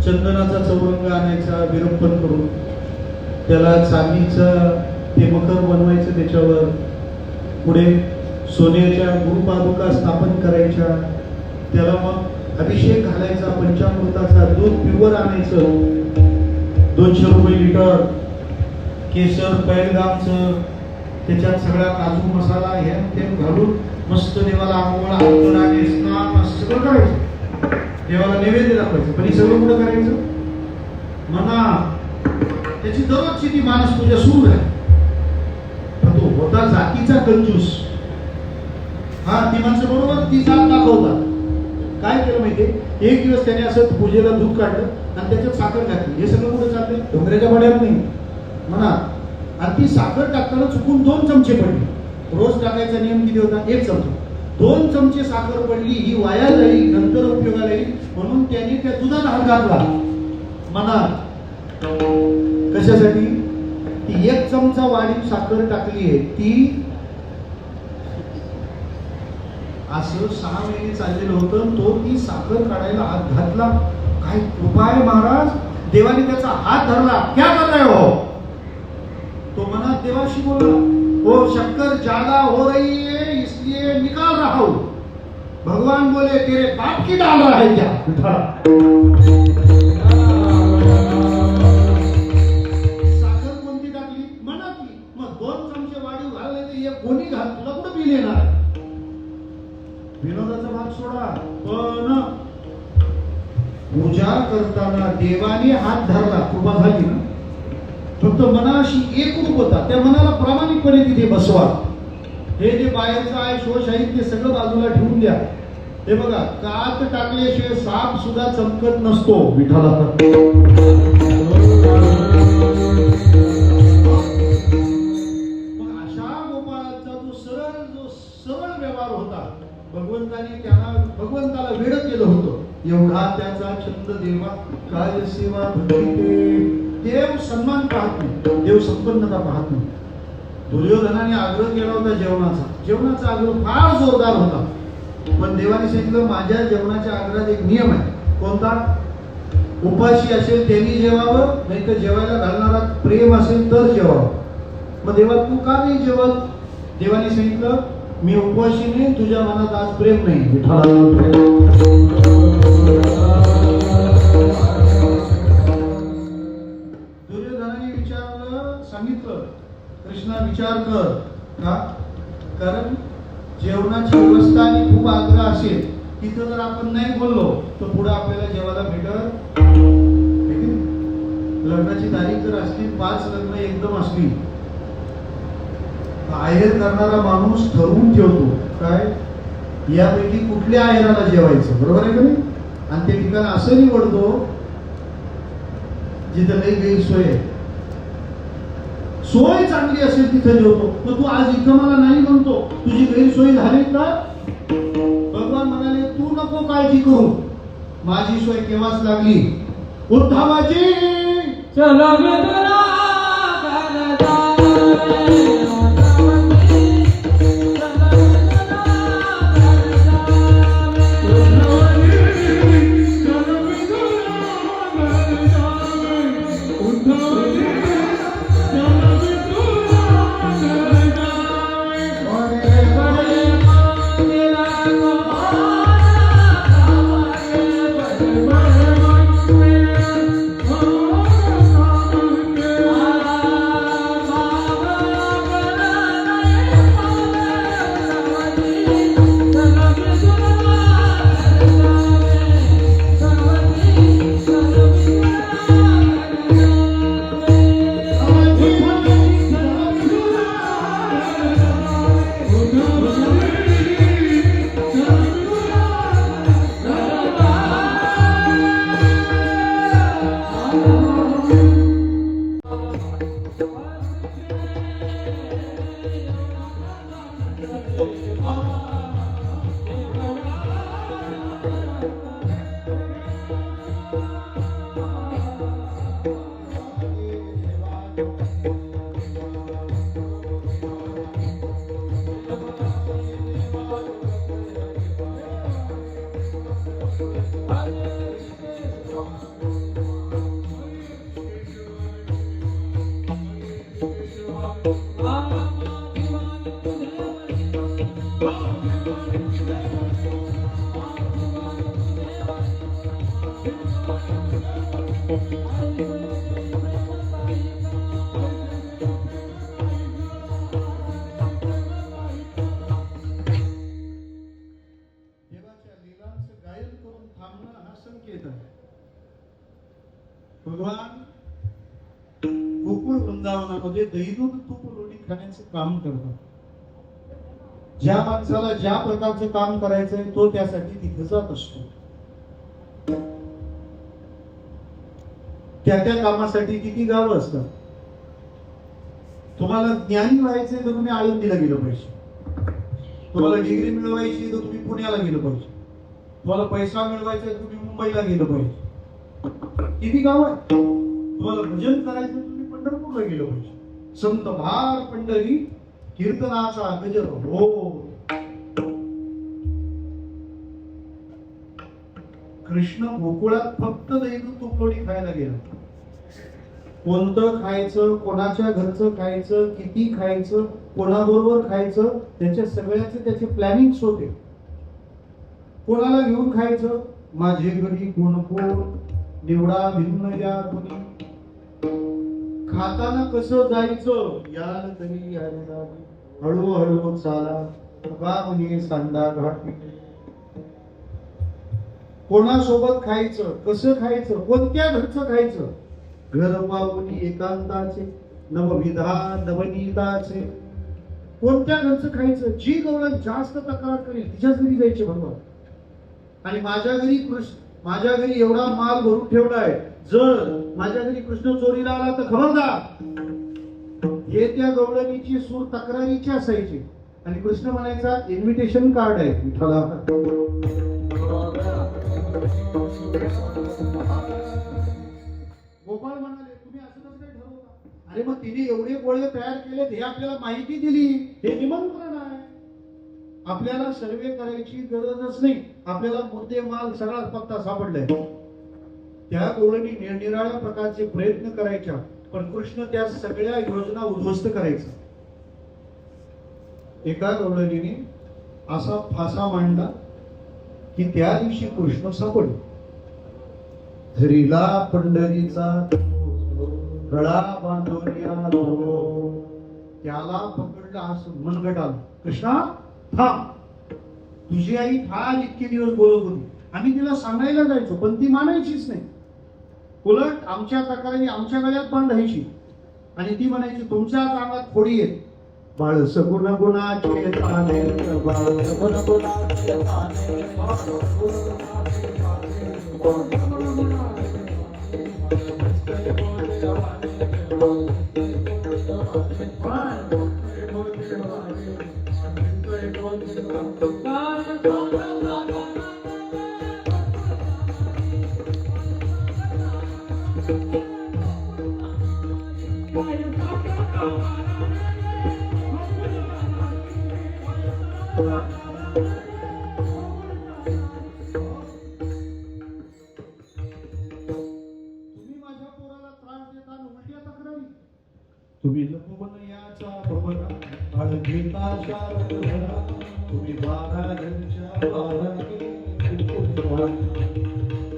चंदनाचा चौरंग आणायचा, विरंपण करून त्याला चांदीचं ते मकर बनवायचं, त्याच्यावर पुढे सोन्याच्या गुरुपादुका स्थापन करायच्या, त्याला मग अभिषेक घालायचा, पंचामृताचा, दूध प्युअर आणायचं, 200 रुपये लिटर, केसर पैलगामचं, त्याच्यात सगळा काजू मसाला हे ते घालून मस्त देवाला आंघोळ, अंतराने स्नान सगळं करायचं, देवाला नैवेद्य दाखवायचं. पण हे सगळं कुठं करायचं? मना. त्याची दररोजची ती मानस पूजा सुरू आहे. पण तो होता जातीचा कंजूस. हा, ती माणसं बरोबर ती जात दाखवतात. काय केलं माहितीये, एक दिवस त्याने असं पूजेला दूध काढलं आणि त्याच्यात साखर टाकली. हे सगळं कुठे चाललंय? डोंगराच्या पाड्यात नाही म्हणा. आणि ती साखर टाकताना चुकून 2 चमचे पडली. रोज टाकायचा नियम किती होता? 1 चमचा. 2 चमचे साखर पडली, ही वाया जाईल, नंतर उपयोगाला येईल, म्हणून त्याने त्या दुधात हात घातला. म्हणा कशासाठी? ती 1 चमचा वाढीव साखर टाकली आहे, ती असं 6 महिने चाललेलं होतं. तो ती साखर काढायला हात घातला. काय कृपा आहे महाराज, देवाने त्याचा हात धरला. क्या कर रहे हो? तो मनात देवाशी बोलला, वो शक्कर ज्यादा हो रही है इसलिए निकाल रहा हूं. भगवान बोले तेरे बाप की डाल रहा है क्या? साखर कोणती टाकली? मनातली. मग 2 चमचे वाढीव घालले तर एक कोणी घाल, तुला कुठं बिल येणार? विनोदाचा भाग सोडा, पण पूजा करताना देवाने हात धरला, कृपा झाली ना. फक्त मनाशी एकरूप होता. त्या मनाला प्रामाणिकपणे तिथे बसवा. हे जे बाहेरचं आहे शोष आहे ते सगळं बाजूला ठेवून द्या. हे बघा, कात टाकल्याशिवाय साप सुद्धा चमकत नसतो. विठ्ठला मग अशा गोपाळाचा जो सरळ व्यवहार होता, भगवंताला वेड केलं होतं. एवढा त्याचा छंद देवा काय सेवा भक्ती. देव सन्मान पाहत नाही, देव संपन्नता पाहत नाही. दुर्योधनाने आग्रह केला होता जेवणाचा आग्रह फार जोरदार होता. पण देवाने सांगितलं माझ्या जेवणाच्या आग्रहात एक नियम आहे. कोणता? उपाशी असेल त्यांनी जेवावं, नाही तर जेवायला घालणारा प्रेम असेल तर जेवावं. मग देवा तू का नाही जेवत? देवाने सांगितलं मी उपवाशी नाही, तुझ्या मनात आज प्रेम नाही. दुर्योधनाने सांगितलं कृष्णा विचार कर. का? कारण जेवणाची व्यवस्था आणि खूप आग्रह असेल तिथं जर आपण नाही बोललो तर पुढे आपल्याला जेवायला भेटत. लग्नाची तारीख जर असली, 5 लग्न एकदम असली, आहेर करणारा माणूस ठरवून ठेवतो काय यापैकी कुठल्या आहेराला जेवायचं, बरोबर आहे का नाही? आणि ते ठिकाण असं निवडतो जिथं लई गैरसोय आहे. सोय चांगली असेल तिथे जेवतो. मग तू आज इथं मला नाही म्हणतो, तुझी गैरसोय झाली का? भगवान म्हणाले तू नको काळजी करू, माझी सोय केव्हाच लागली. उद्धवाजी चलो विदुरा उद्धव देवाच्या लीलांचं गायन करून थांबणं हा संकेत आहे. भगवान गोकुळ वृंदावनामध्ये दैनून तूप रोटी खाण्याचं काम करतात. ज्या माणसाला ज्या प्रकारचं काम करायचंय तो त्यासाठी तिथे जात असतो. त्या त्या कामासाठी किती गावं असतात. तुम्हाला ज्ञानी व्हायचंय तर तुम्ही आळंदीला गेलं पाहिजे. तुम्हाला डिग्री मिळवायची तर तुम्ही पुण्याला गेलं पाहिजे. तुम्हाला पैसा मिळवायचा तर तुम्ही मुंबईला गेलं पाहिजे. किती गाव आहे. तुम्हाला भजन करायचं तर तुम्ही पंढरपूरला गेलं पाहिजे. संत भार पंढरी कीर्तनाचा गजर हो. कृष्ण गोकुळात फक्त दैनू तुकडोडी खायला गेला. कोणतं खायचं, कोणाच्या घरचं खायचं, किती खायचं, कोणाबरोबर खायचं, त्याच्या सगळ्याचे त्याचे प्लॅनिंग्स होते. कोणाला घेऊन खायचं, माझे घरी कोण कोण, निवडा भिन्न या कोणी, खाताना कसं जायचं, याल तरी यायला हळूहळू चाला, म्हणे सांडा घाट. कोणासोबत खायचं, कसं खायचं, कोणत्या घरचं खायचं, घर पाहुणी एकांताचे नवविधा नवनीताचे, कोणत्या घरचं खायचं. जी गवळण जास्त तक्रार करेल तिच्याच घरी जायचे भगवान. आणि माझ्या घरी एवढा माल भरून ठेवलाय, जर माझ्या घरी कृष्ण चोरीला आला तर खबरदार. हे त्या गवळणीची सूर तक्रारीची असायची. आणि कृष्ण म्हणायचा इन्व्हिटेशन कार्ड आहे विठ्ठला. गोपाळ म्हणाले तुम्ही असं कसं काय ठरवता. अरे मग तिने एवढे गोळे तयार केलेत, हे आपल्याला माहिती दिली, हे निमंत्रण आहे. आपल्याला सर्वे करायची गरजच नाही. आपल्याला मुद्देमाल सगळा पत्ता सापडलाय. त्या गोळणी निरनिराळ्या प्रकारचे प्रयत्न करायच्या, पण कृष्ण त्या सगळ्या योजना उद्ध्वस्त करायचा. एका गवळणीने असा फासा मांडला की त्या दिवशी कृष्ण सापडले. धरीला पंढरीचा गळा बांधून आलो, त्याला पकडला असं मनगट आलं. कृष्णा थांब, तुझी आई फार इतके दिवस बोलत होती. आम्ही तिला सांगायला जायचो पण ती मानायचीच नाही. उलट आमच्या तक्रारी आमच्या गळ्यात बांधायची आणि ती म्हणायची तुमच्याच अंगात फोडी आहेत. बाळ सगुण गुणाचे ताने, बाळ सगुण गुणाचे ताने, तुम्ही लपवण्याचा भवना अळगीता शारदरा, तुम्ही बाराच्या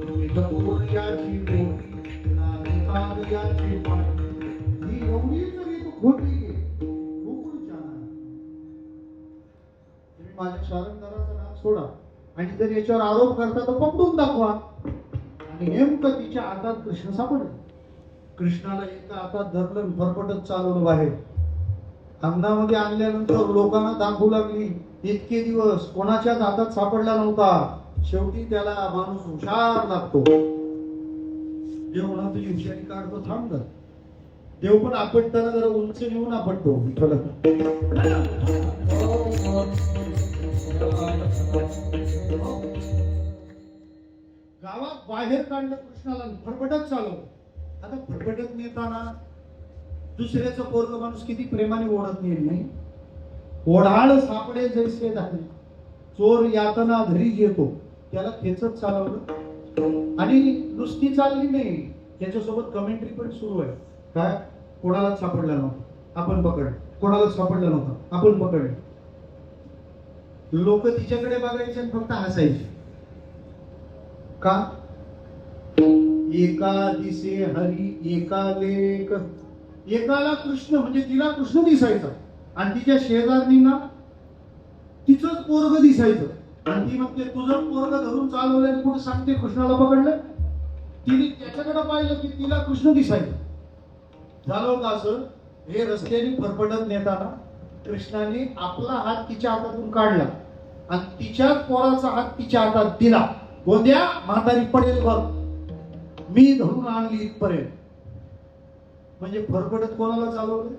तुम्ही लपवण्याची गोटी नागतार्याची पाटी, ही एवढी जरी खोटी गोकुळच्या. तुम्ही माझ्या शारदराचं नाव सोडा आणि जर याच्यावर आरोप करता तर पकडून दाखवा. आणि नेमकं तिच्या हातात कृष्ण सापडले. कृष्णाला एका हातात धरलं, फरफटत चालवलं बाहेर. अंगणामध्ये आणल्यानंतर लोकांना दाखवू लागली इतके दिवस कोणाच्याच हातात सापडला नव्हता. शेवटी त्याला माणूस हुशार लागतो. देव म्हणा तुझी हुशारी काढतो, थांब कर. देव पण आपटताना जरा उंच नेऊन आपटतो विठ्ठल. बाहेर काढलं कृष्णाला, फरफटत चालवलं. आता फरफटत नेताना दुसऱ्याचं पोरग माणूस किती प्रेमाने ओढत नाही. ओढाळ सापडे जैसे झाले, चोर यातना घरी येतो, त्याला खेचत चालवलं. आणि नुसती चालली नाही, त्याच्यासोबत कमेंट्री पण सुरू आहे. काय? कोणाला सापडला नव्हता, आपण पकड. कोणाला सापडला नव्हता, आपण पकड. लोक तिच्याकडे बघायचे आणि फक्त हसायचे. का? एका दिसे हरी एका लेख. एकाला कृष्ण म्हणजे तिला कृष्ण दिसायचा आणि तिच्या शेजारणींना तिचंच पोरग दिसायचं. आणि ती म्हणते तुझं पोरग धरून चालवलंय, कुठं सांगते कृष्णाला पकडलं. तिने त्याच्याकडे पाहिलं की तिला कृष्ण दिसायचं. झालं होतं असं, हे रस्त्याने फरफटत नेताना कृष्णाने आपला हात तिच्या हातातून काढला आणि तिच्याच पोराचा हात तिच्या हातात दिला. गोंद्या, म्हातारी पडेल बघ, मी धरून आणली इथपर्यंत. म्हणजे फरफटत कोणाला चालवलं?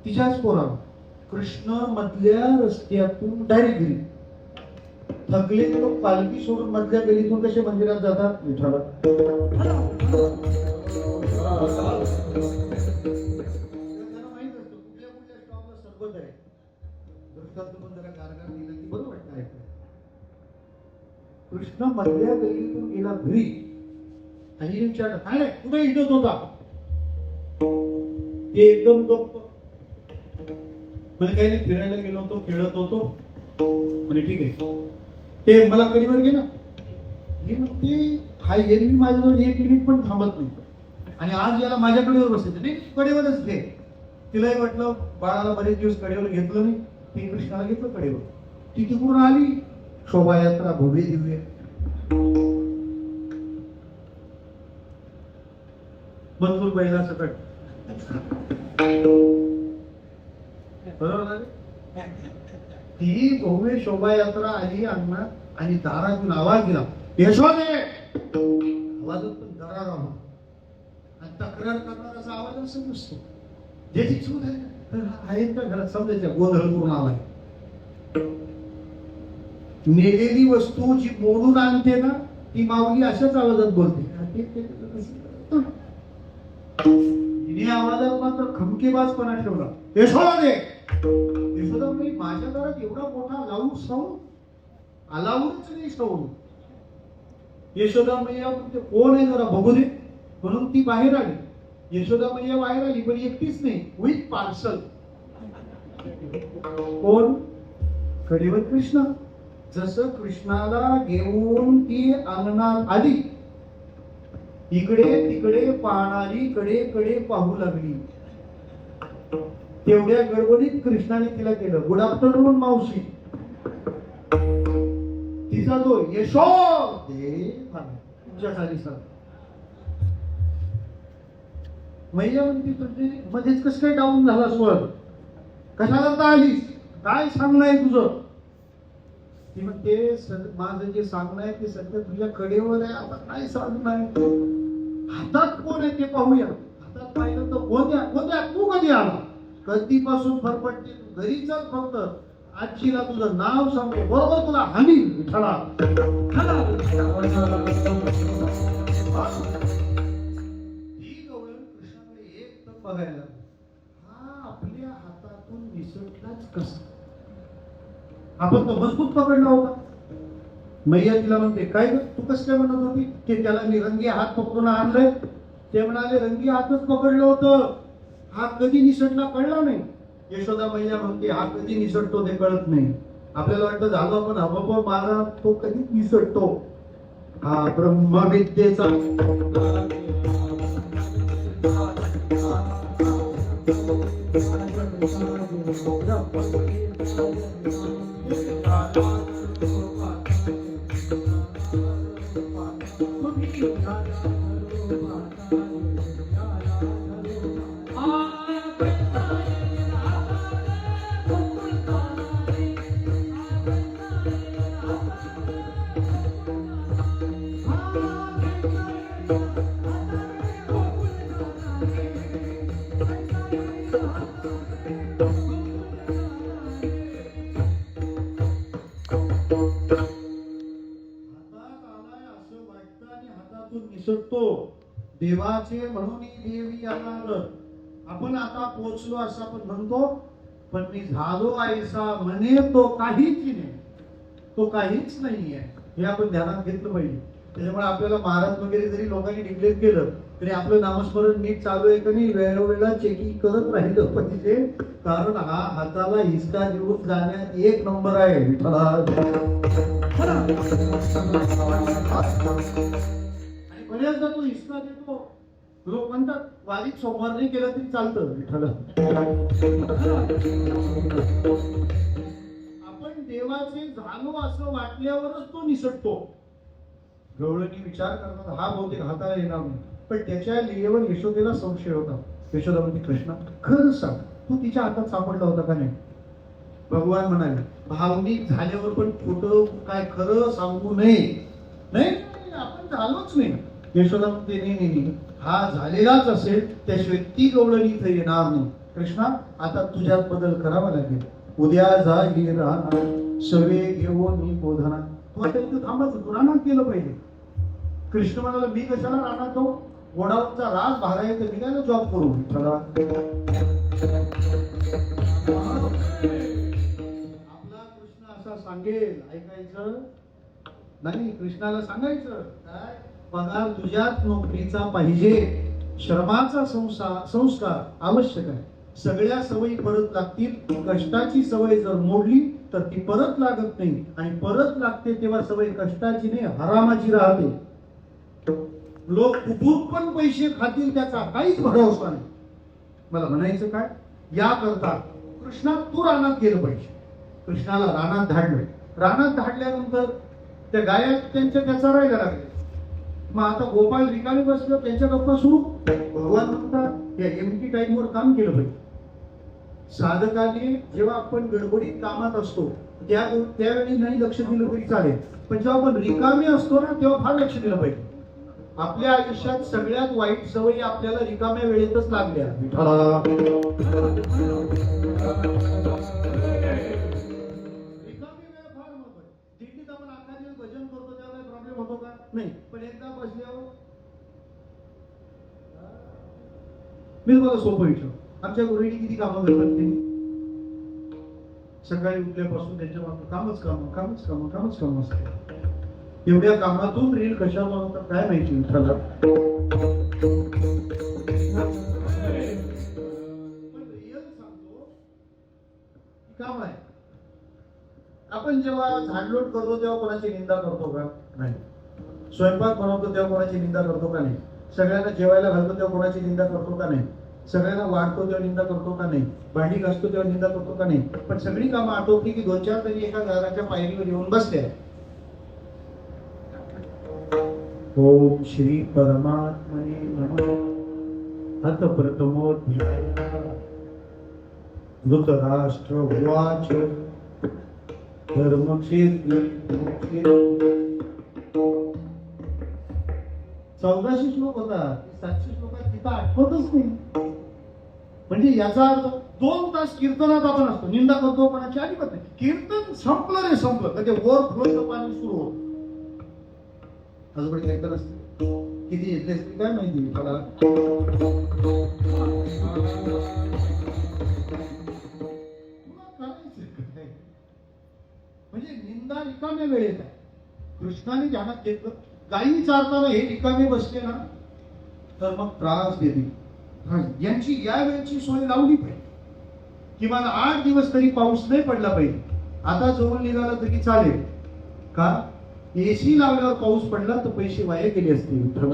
तिच्याच पोराला. कृष्ण मधल्या रस्त्यातून डायरेक्ट गेली. थकले लोक पालखी सोडून मधल्या गलीतून कसे मंदिरात जातात? विठ्ठला कृष्ण मधल्या गल्लीतून गेला घरी. आणि विचारलं काय कुठे हिंडत होता? ते एकदम गप्प. म्हणजे काही नाही, फिरायला गेलो होतो, खेळत होतो. म्हणजे ठीक आहे, ते मला कडीवर गेला. मी म्हणते हा एरवी माझ्याजवळ एक मिनिट पण थांबत नाही. आणि आज याला माझ्या कडेवर बसायचं नाही, कडेवरच घे. तिलाही वाटलं बाळाला बरेच दिवस कडेवर घेतलं नाही, ती कृष्णाला घेतलं कडेवर. ती तिकडून आली, शोभायात्रा भव्य दिव्य. मंजूर बैला सकट. बरोबर. ती भव्य शोभायात्रा आली अंगणात आणि दारातून आवाज दिला, यशोदे. आवाजात पण दरार आला आणि तक्रार करणाराचा आवाज असं नसतो. ज्याची चूक आहे तर आहेत का घरात समजायचं, गोंधळ करून आलाय. नेलेली वस्तू जी मोडून आणते ना, ती माऊली अशाच आवाजात बोलते. तिने आवाजात मात्र खमकेबाजपणा ठेवला. यशोदा दे. यशोदा म्हणजे माझ्या घरात एवढा मोठा लाऊड साऊंड अलाउडच नाही साऊंड. यशोदा मैया म्हणते कोण आहे जरा बघू दे. म्हणून ती बाहेर आली. यशोदा मैया बाहेर आली, पण एकटीच नाही, विथ पार्सल. कोण? कडेवर कृष्ण. जसं कृष्णाला घेऊन ती अंगणात आली, इकडे तिकडे पाहणारी कडे कडे पाहू लागली. तेवढ्या गडबडीत कृष्णाने तिला केलं, गुड आफ्टरनून मावशी. तिचा तो यशोदे तुमच्यासाठी सर. मैया म्हणते तुझे मध्येच कसं काय डाऊन झाला स्वर? कशाला तर आलीस? काय सांगणं आहे तुझं? ती म्हणते माझं जे सांगणं आहे ते सगळं तुझ्या कडेवर आहे. आता काय सांगणं आहे? हातात कोण आहे ते पाहूया. हातात पाहिलं तर गोंद्या. गोंद्या तू कधी आला? कधीपासून फरफटते तू? घरी चल फक्त. आजीला तुझं नाव सांगतो, बरोबर तुला हानी विठ्ठला. बघायला हा आपल्या हातातून निसटलाच कसा? आपण तो मजबूत पकडला होता. मैया तिला म्हणते काय ग तू कसं काय म्हणत होती? ते त्याला मी रंगी हात पकडून आणलंय. ते म्हणाले रंगी हातच पकडलं होतं, हा कधी निसटला कळला नाही. यशोदा मैया म्हणते हा कधी निसटतो ते कळत नाही. आपल्याला वाटतं झालं, पण हबप मारा तो कधी निसटतो. हा ब्रह्मविद्येचा निसटतो. देवाचे म्हणून देवी येणार. आपण आता पोचलो असं आपण म्हणतो, पण मी झालो ऐसा म्हणे तो काहीच नाही, तो काहीच नाहीये. हे आपण ध्यानात घेतलं पाहिजे. त्याच्यामुळे आपल्याला महाराज वगैरे जरी लोकांनी डिक्लेअर केलं तरी आपलं नामस्मरण नीट चालू आहे का नाही वेळोवेळेला चेकिंग करत राहिलं पाहिजे. कारण हा हाताला हिसका देऊन जाण्यात एक नंबर आहे. आणि बऱ्याचदा तो हिसका देतो. लोक म्हणतात वारीत सोमवार नाही केलं तरी चालतं विठ्ठल. आपण देवाचे झालो असं वाटल्यावरच तो निसटतो. गवळणी विचार करतात हा बहुतेक हाताला येणार नाही, पण त्याच्या लिहेवर यशोदेला संशय होता. यशोदा म्हणते कृष्णा खरं सांग तू तिच्या हातात सापडला होता का नाही. भगवान म्हणाले भावनिक झाल्यावर पण खोटं काय खरं सांगू नये. नाही आपण झालोच नाही. यशोदा म्हणते नाही हा झालेलाच असेल त्याशिवाय ती गवळणी इथे येणार नाही. कृष्णा आता तुझ्यात बदल करावा लागेल. उद्या जा ही राहणार सवे घेऊन मी बोधना. तू आता इथं थांबायचं तू रानात केलं पाहिजे. कृष्ण म्हणाला मी कशाला राहणार तो गोडाऊनचा राज भाराय तर मी काय जॉब करू. आपला कृष्ण असा सांगेल ऐकायचं नाही. कृष्णाला सांगायचं काय पगार तुझ्यात नोकरीचा पाहिजे. श्रमाचा संस्कार आवश्यक आहे. सगळ्या सवयी परत लागतील. कष्टाची सवय जर मोडली तर ती परत लागत नाही. आणि परत लागते तेव्हा सवय कष्टाची नाही हरामाची राहते. लोक कुठून पण पैसे खातील त्याचा काहीच भरोसा नाही. मला म्हणायचं काय या करता कृष्णा तू रानात गेलं पाहिजे. कृष्णाला रानात धाडलं. रानात धाडल्यानंतर त्या गाया त्याचा राहायला लागले. मग आता गोपाळ रिकामी बसलं त्यांच्या गप्पा सुरू. भगवान म्हणतात या एमटी टाईमवर काम केलं पाहिजे. साधकाने जेव्हा आपण गडबडीत कामात असतो त्यावेळी नाही लक्ष दिलं तरी चालेल, पण जेव्हा आपण रिकामी असतो ना तेव्हा फार लक्ष दिलं पाहिजे. आपल्या आयुष्यात सगळ्यात वाईट सवयी आपल्याला रिकाम्या वेळेतच लागल्या. रिकामी वेळ फार महत्वाची. दिल्लीत आपण अख्खा दिवस भजन करतो तेव्हा काही प्रॉब्लेम होतो का नाही, पण एकदा बसल्यावर मी तुम्हाला सोपं विचार आमच्या गुरुजी किती कामं करतात. ते सकाळी उठल्यापासून त्यांच्या मागे कामच काम असते. एवढ्या कामातून रील कशाला होतात काय माहिती. पण रिअल सांगतो काम आहे. आपण जेव्हा झाडलोट करतो तेव्हा कोणाची निंदा करतो का नाही. स्वयंपाक बनवतो तेव्हा कोणाची निंदा करतो का नाही. सगळ्यांना जेवायला घालतो तेव्हा कोणाची निंदा करतो का नाही. सगळ्यांना वाढतो तेव्हा निंदा करतो का नाही. भांडी घासतो तेव्हा निंदा करतो का नाही. पण सगळी कामं आटोपली की 2-4 तरी एका घराच्या पायरीवर येऊन बसले. ओम श्री परमात्मने नमः. अथ प्रथमोऽध्यायः. धृतराष्ट्र उवाच धर्मक्षेत्री 1400 श्लोक होता. 700 श्लोकात तिथं आठवतच नाही. म्हणजे याचा अर्थ 2 तास कीर्तनात आपण असतो. निंदा करतो कोणाची अजिबात नाही. कीर्तन संपलं रे संपलं का ते ओव्हरफ्लोचं पाणी सुरू होतं. आजपर्यंत ऐकत असते किती येतले असते काय माहिती मला. म्हणजे निंदा रिकाम्या वेळेत आहे. कृष्णाने ध्यानात घेतलं गायी चारताना हे रिकामे बसले ना तर मग त्रास देतील. यांची या वेळची सोय लावली पाहिजे. किमान 8 दिवस तरी पाऊस नाही पडला पाहिजे. आता जवळ निघाला तरी चालेल का. एसी लावल्यावर पाऊस पडला तर पैसे वाया गेले असतील. जवळ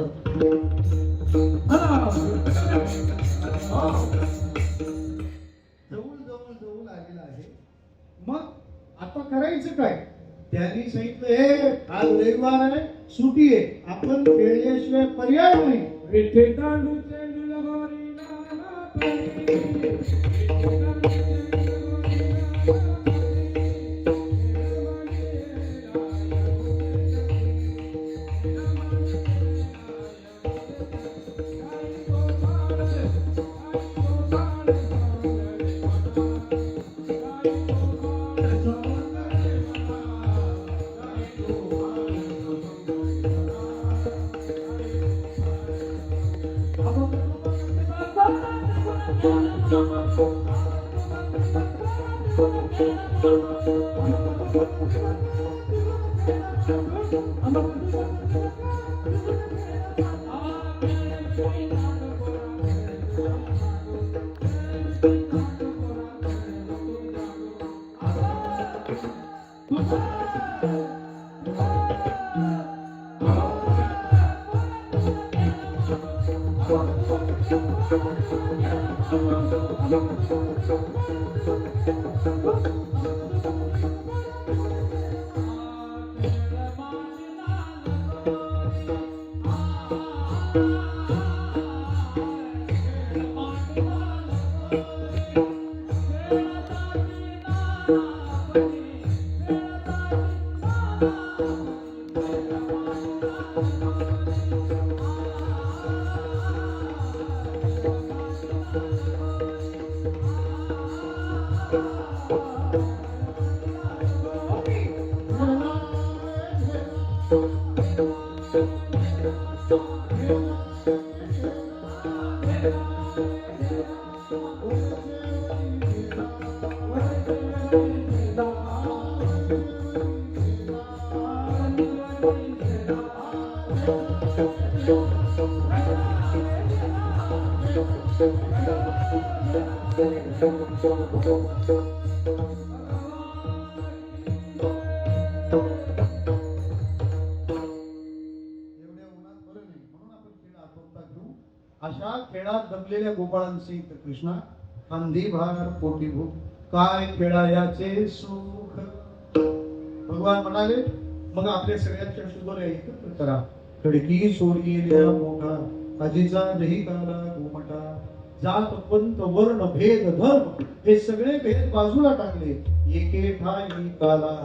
आलेला आहे. मग आता करायचं काय. त्यांनी सांगितलं हे आज रविवार आहे सुट्टी आहे आपण खेळल्याशिवाय पर्याय नाही. एवढ्या उन्हात बरं नाही म्हणून आपण खेळ आटोपता घेऊ. अशा खेळात दमलेल्या गोपाळांचे कृष्णा अंधी भार पोटी भूक काय खेळायाचे सुख. भगवान म्हणाले मग आपल्या सगळ्यांच्या शुभर एकत्र करा. खडकी सोडलेल्या मोठा आजीचा दही काला गोमटा जात पंत वर्ण भेद धर्म हे सगळे भेद बाजूला टाकले. एके ठाई काला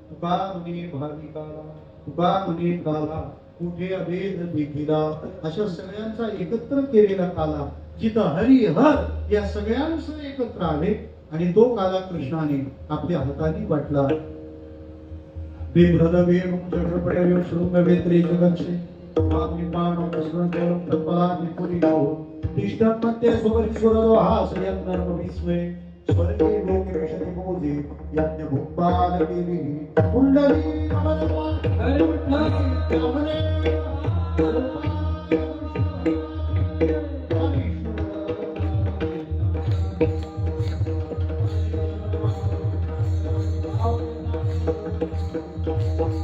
तुका म्हणे भावी काला तुका म्हणे काला कुठे अभेद देखिला. अशा सगळ्यांचा एकत्र केलेला काला जिथं हरी हर या सगळ्यांचं एकत्र आले आणि तो काला कृष्णाने आपल्या हाताने वाटला. बिभ्रद वेणू चक्रपटयो शृंगवेत्री जगक्षे वाग्निपाणो कसरंतो तत्पला निपुरियो तिष्ठत्मध्ये सुवरीश्वरो हासयत् नर्मविस्मये स्वर्गे लोके विशति बोधे यज्ञ भूपाल केली कुंडली नमः हरी विठ्ठल Thank you.